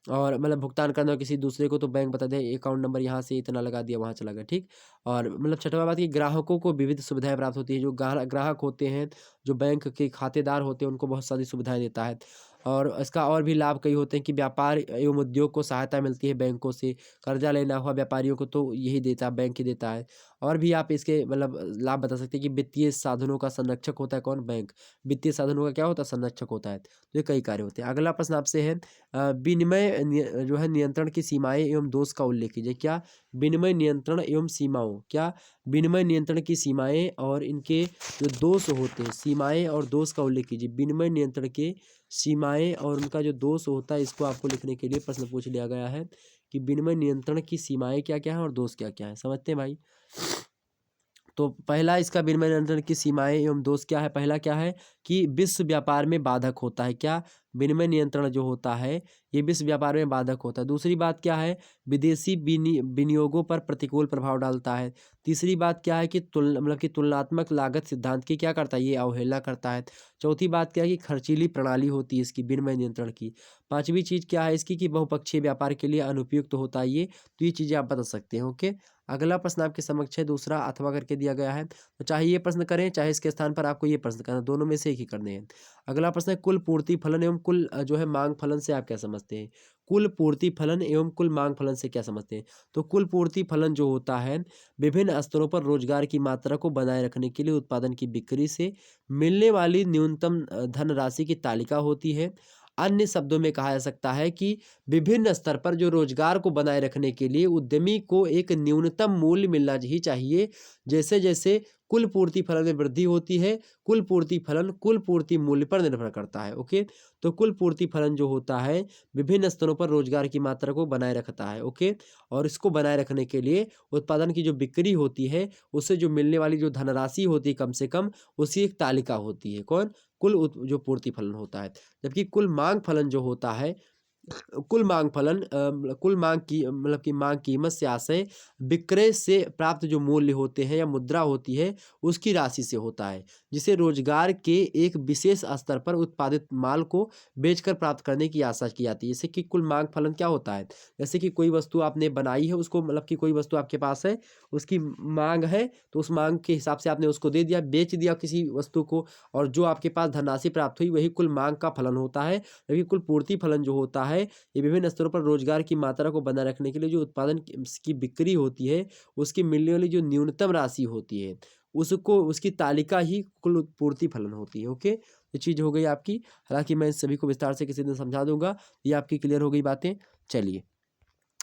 और मतलब भुगतान करना हो किसी दूसरे को तो बैंक बता दे, अकाउंट नंबर यहाँ से इतना लगा दिया, वहाँ चला गया, ठीक। और मतलब छठवा बात कि ग्राहकों को विविध सुविधाएं प्राप्त होती है। जो ग्राहक होते हैं, जो बैंक के खातेदार होते हैं, उनको बहुत सारी सुविधाएं देता है। और इसका और भी लाभ कई होते हैं कि व्यापार एवं उद्योग को सहायता मिलती है बैंकों से। कर्जा लेना हुआ व्यापारियों को तो यही देता है, बैंक ही देता है। और भी आप इसके मतलब लाभ बता सकते हैं कि वित्तीय साधनों का संरक्षक होता है कौन? बैंक। वित्तीय साधनों का क्या होता है? संरक्षक होता है। तो ये कई कार्य होते हैं। अगला प्रश्न आपसे है, विनिमय जो है नियंत्रण की सीमाएं एवं दोष का उल्लेख कीजिए। क्या? विनिमय नियंत्रण एवं सीमाओं, क्या? विनिमय नियंत्रण की सीमाएं और इनके जो दोष होते हैं, सीमाएं और दोष का उल्लेख कीजिए। विनिमय नियंत्रण के सीमाएं और उनका जो दोष होता है, इसको आपको लिखने के लिए प्रश्न पूछ लिया गया है कि विनिमय नियंत्रण की सीमाएं क्या क्या है और दोष क्या क्या है। समझते हैं भाई? तो पहला इसका विनिमय नियंत्रण की सीमाएं एवं दोष क्या है? पहला क्या है कि विश्व व्यापार में बाधक होता है। क्या? विनिमय नियंत्रण जो होता है ये विश्व व्यापार में बाधक होता है। दूसरी बात क्या है? विदेशी विनियोगों पर प्रतिकूल प्रभाव डालता है। तीसरी बात क्या है कि मतलब कि तुलनात्मक लागत सिद्धांत की क्या करता है? ये अवहेलना करता है। चौथी बात क्या है कि खर्चीली प्रणाली होती है इसकी विनिमय नियंत्रण की। पांचवी चीज क्या है इसकी, कि बहुपक्षीय व्यापार के लिए अनुपयुक्त होता है ये। तो ये चीजें आप बता सकते हैं। ओके, अगला प्रश्न आपके समक्ष है, दूसरा अथवा करके दिया गया है। तो चाहे ये प्रश्न करें, चाहे इसके स्थान पर आपको ये प्रश्न करना, दोनों में से एक ही करने हैं। अगला प्रश्न है, कुल पूर्ति फलन एवं कुल जो है मांग फलन से आप क्या समझते हैं? कुल पूर्ति फलन एवं कुल मांग फलन से क्या समझते हैं? तो कुल पूर्ति फलन जो होता है, विभिन्न स्तरों पर रोजगार की मात्रा को बनाए रखने के लिए उत्पादन की बिक्री से मिलने वाली न्यूनतम धनराशि की तालिका होती है। अन्य शब्दों में कहा जा सकता है कि विभिन्न स्तर पर जो रोजगार को बनाए रखने के लिए उद्यमी को एक न्यूनतम मूल्य मिलना ही चाहिए। जैसे जैसे कुल पूर्ति फलन में वृद्धि होती है, कुल पूर्ति फलन कुल पूर्ति मूल्य पर निर्भर करता है। ओके, तो कुल पूर्ति फलन जो होता है विभिन्न स्तरों पर रोजगार की मात्रा को बनाए रखता है। ओके, और इसको बनाए रखने के लिए उत्पादन की जो बिक्री होती है, उससे जो मिलने वाली जो धनराशि होती है कम से कम, उसकी एक तालिका होती है। कौन? जो पूर्ति फलन होता है। जबकि कुल मांग फलन जो होता है, कुल मांग फलन कुल मांग की मतलब कि मांग कीमत से आशय विक्रय से प्राप्त जो मूल्य होते हैं या मुद्रा होती है, उसकी राशि से होता है, जिसे रोजगार के एक विशेष स्तर पर उत्पादित माल को बेचकर प्राप्त करने की आशा की जाती है। जैसे कि कुल मांग फलन क्या होता है? जैसे कि कोई वस्तु आपने बनाई है, उसको मतलब कि कोई वस्तु आपके पास है, उसकी मांग है, तो उस मांग के हिसाब से आपने उसको दे दिया, बेच दिया किसी वस्तु को, और जो आपके पास धनराशि प्राप्त हुई वही कुल मांग का फलन होता है। जबकि कुल पूर्ति फलन जो होता है, ये विभिन्न स्तरों पर रोजगार की मात्रा को बनाए रखने के लिए जो उत्पादन की बिक्री होती है, उसकी मिलने वाली जो न्यूनतम राशि होती है, उसको उसकी तालिका ही कुल पूर्ति फलन होती है। ओके, ये चीज हो गई आपकी। हालांकि मैं सभी को विस्तार से किसी दिन समझा दूंगा। ये आपकी क्लियर हो गई बातें। चलिए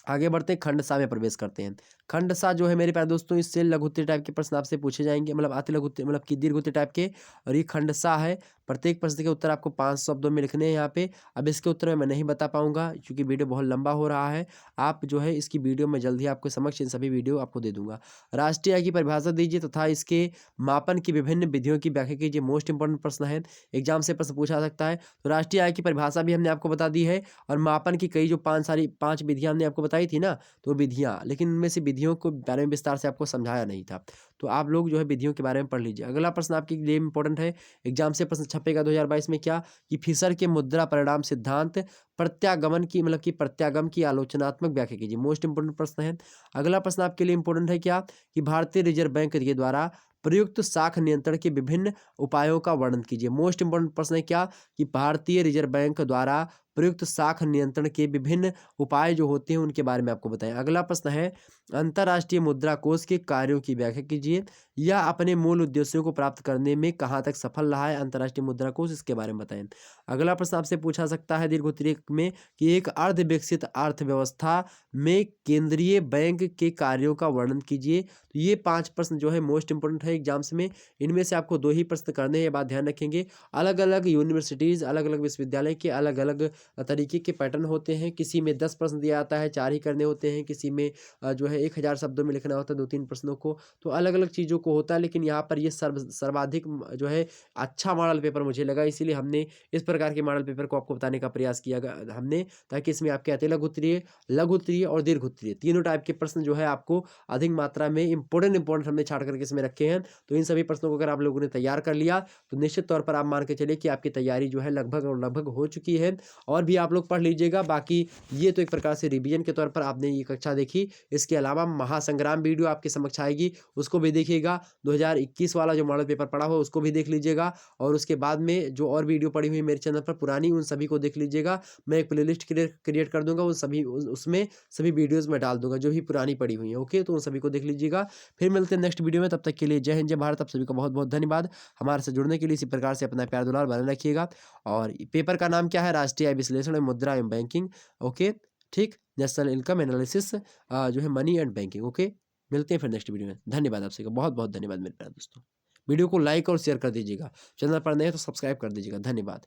आगे बढ़ते हैं, खंड सा में प्रवेश करते हैं। खंडसा जो है मेरे प्यारे दोस्तों, इससे लघु उत्तरीय टाइप के प्रश्न आपसे पूछे जाएंगे, मतलब अति लघु उत्तरीय मतलब कि दीर्घ उत्तरीय टाइप के। और ये खंडसा है। प्रत्येक प्रश्न के उत्तर आपको 5 शब्दों में लिखने हैं यहाँ पे। अब इसके उत्तर में मैं नहीं बता पाऊंगा क्योंकि वीडियो बहुत लंबा हो रहा है। आप जो है इसकी वीडियो में जल्दी आपको समक्ष इन सभी वीडियो आपको दे दूंगा। राष्ट्रीय आय की परिभाषा दीजिए तथा इसके मापन की विभिन्न विधियों की व्याख्या कीजिए। मोस्ट इंपोर्टेंट प्रश्न है, एग्जाम से प्रश्न पूछा सकता है। तो राष्ट्रीय आय की परिभाषा भी हमने आपको बता दी है, और मापन की कई जो 5 विधियां हमने आपको बताई थी ना, तो विधियां, लेकिन उनमें से विधियों को बारे में विस्तार से आपको समझाया नहीं था। तो आप लोग जो है विधियों के बारे में पढ़ लीजिए। अगला प्रश्न आपके लिए इंपॉर्टेंट है, एग्जाम से प्रश्न छपेगा 2022 में, क्या कि फिशर के मुद्रा परिणाम सिद्धांत प्रत्यागमन की मतलब कि प्रत्यागम की आलोचनात्मक व्याख्या कीजिए। मोस्ट इंपोर्टेंट प्रश्न है। अगला प्रश्न आपके लिए इंपॉर्टेंट है, क्या कि भारतीय रिजर्व बैंक के द्वारा प्रयुक्त साख नियंत्रण के विभिन्न उपायों का वर्णन कीजिए। मोस्ट इंपोर्टेंट प्रश्न है, क्या कि भारतीय रिजर्व बैंक द्वारा प्रयुक्त साख नियंत्रण के विभिन्न उपाय जो होते हैं उनके बारे में आपको बताएं। अगला प्रश्न है, अंतर्राष्ट्रीय मुद्रा कोष के कार्यों की व्याख्या कीजिए। यह अपने मूल उद्देश्यों को प्राप्त करने में कहाँ तक सफल रहा है अंतर्राष्ट्रीय मुद्रा कोष, इसके बारे में बताएं। अगला प्रश्न आपसे पूछा सकता है दीर्घ उत्तरीय में, कि एक अर्ध विकसित अर्थव्यवस्था में केंद्रीय बैंक के कार्यों का वर्णन कीजिए। तो ये 5 प्रश्न जो है मोस्ट इंपोर्टेंट है एग्जाम्स में। इनमें से आपको 2 ही प्रश्न करने हैं, ये बात ध्यान रखेंगे। अलग अलग यूनिवर्सिटीज़, अलग अलग विश्वविद्यालय के अलग अलग तरीके के पैटर्न होते हैं। किसी में 10 प्रश्न दिया जाता है, 4 ही करने होते हैं। किसी में जो है 1000 शब्दों में लिखना होता है 2-3 प्रश्नों को। तो अलग अलग चीज़ों को होता है, लेकिन यहाँ पर ये सर्वाधिक जो है अच्छा मॉडल पेपर मुझे लगा, इसीलिए हमने इस प्रकार के मॉडल पेपर को आपको बताने का प्रयास किया हमने, ताकि इसमें आपके अति लघु उत्तरीय, लघु उत्तरीय और दीर्घ उत्तरीय तीनों टाइप के प्रश्न जो है आपको अधिक मात्रा में इंपॉर्टेंट हमने छाट करके इसमें रखे हैं। तो इन सभी प्रश्नों को अगर आप लोगों ने तैयार कर लिया तो निश्चित तौर पर आप मान के चलिए कि आपकी तैयारी जो है लगभग और लगभग हो चुकी है। और भी आप लोग पढ़ लीजिएगा। बाकी ये तो एक प्रकार से रिवीजन के तौर पर आपने ये कक्षा देखी। इसके अलावा महासंग्राम वीडियो आपके समक्ष आएगी, उसको भी देखिएगा। 2021 वाला जो मॉडल पेपर पड़ा हुआ उसको भी देख लीजिएगा। और उसके बाद में जो और वीडियो पड़ी हुई मेरे चैनल पर पुरानी, उन सभी को देख लीजिएगा। मैं एक प्लेलिस्ट क्रिएट कर दूंगा, उन सभी उसमें सभी वीडियोस में डाल दूंगा जो भी पुरानी पड़ी हुई है। ओके, तो उन सभी को देख लीजिएगा। फिर मिलते हैं नेक्स्ट वीडियो में, तब तक के लिए जय हिंद जय भारत। आप सभी का बहुत बहुत धन्यवाद हमारे से जुड़ने के लिए। इसी प्रकार से अपना प्यार दुलार बनाए रखिएगा। और पेपर का नाम क्या है, राष्ट्रीय आय विश्लेषण एवं मुद्रा एवं बैंकिंग। ओके, ठीक, नेशनल इनकम एनालिसिस जो है मनी एंड बैंकिंग। ओके, मिलते हैं फिर नेक्स्ट वीडियो में। धन्यवाद आप सभी का, बहुत बहुत धन्यवाद मेरे प्यारे दोस्तों। वीडियो को लाइक और शेयर कर दीजिएगा। चैनल पर नए हैं तो सब्सक्राइब कर दीजिएगा। धन्यवाद।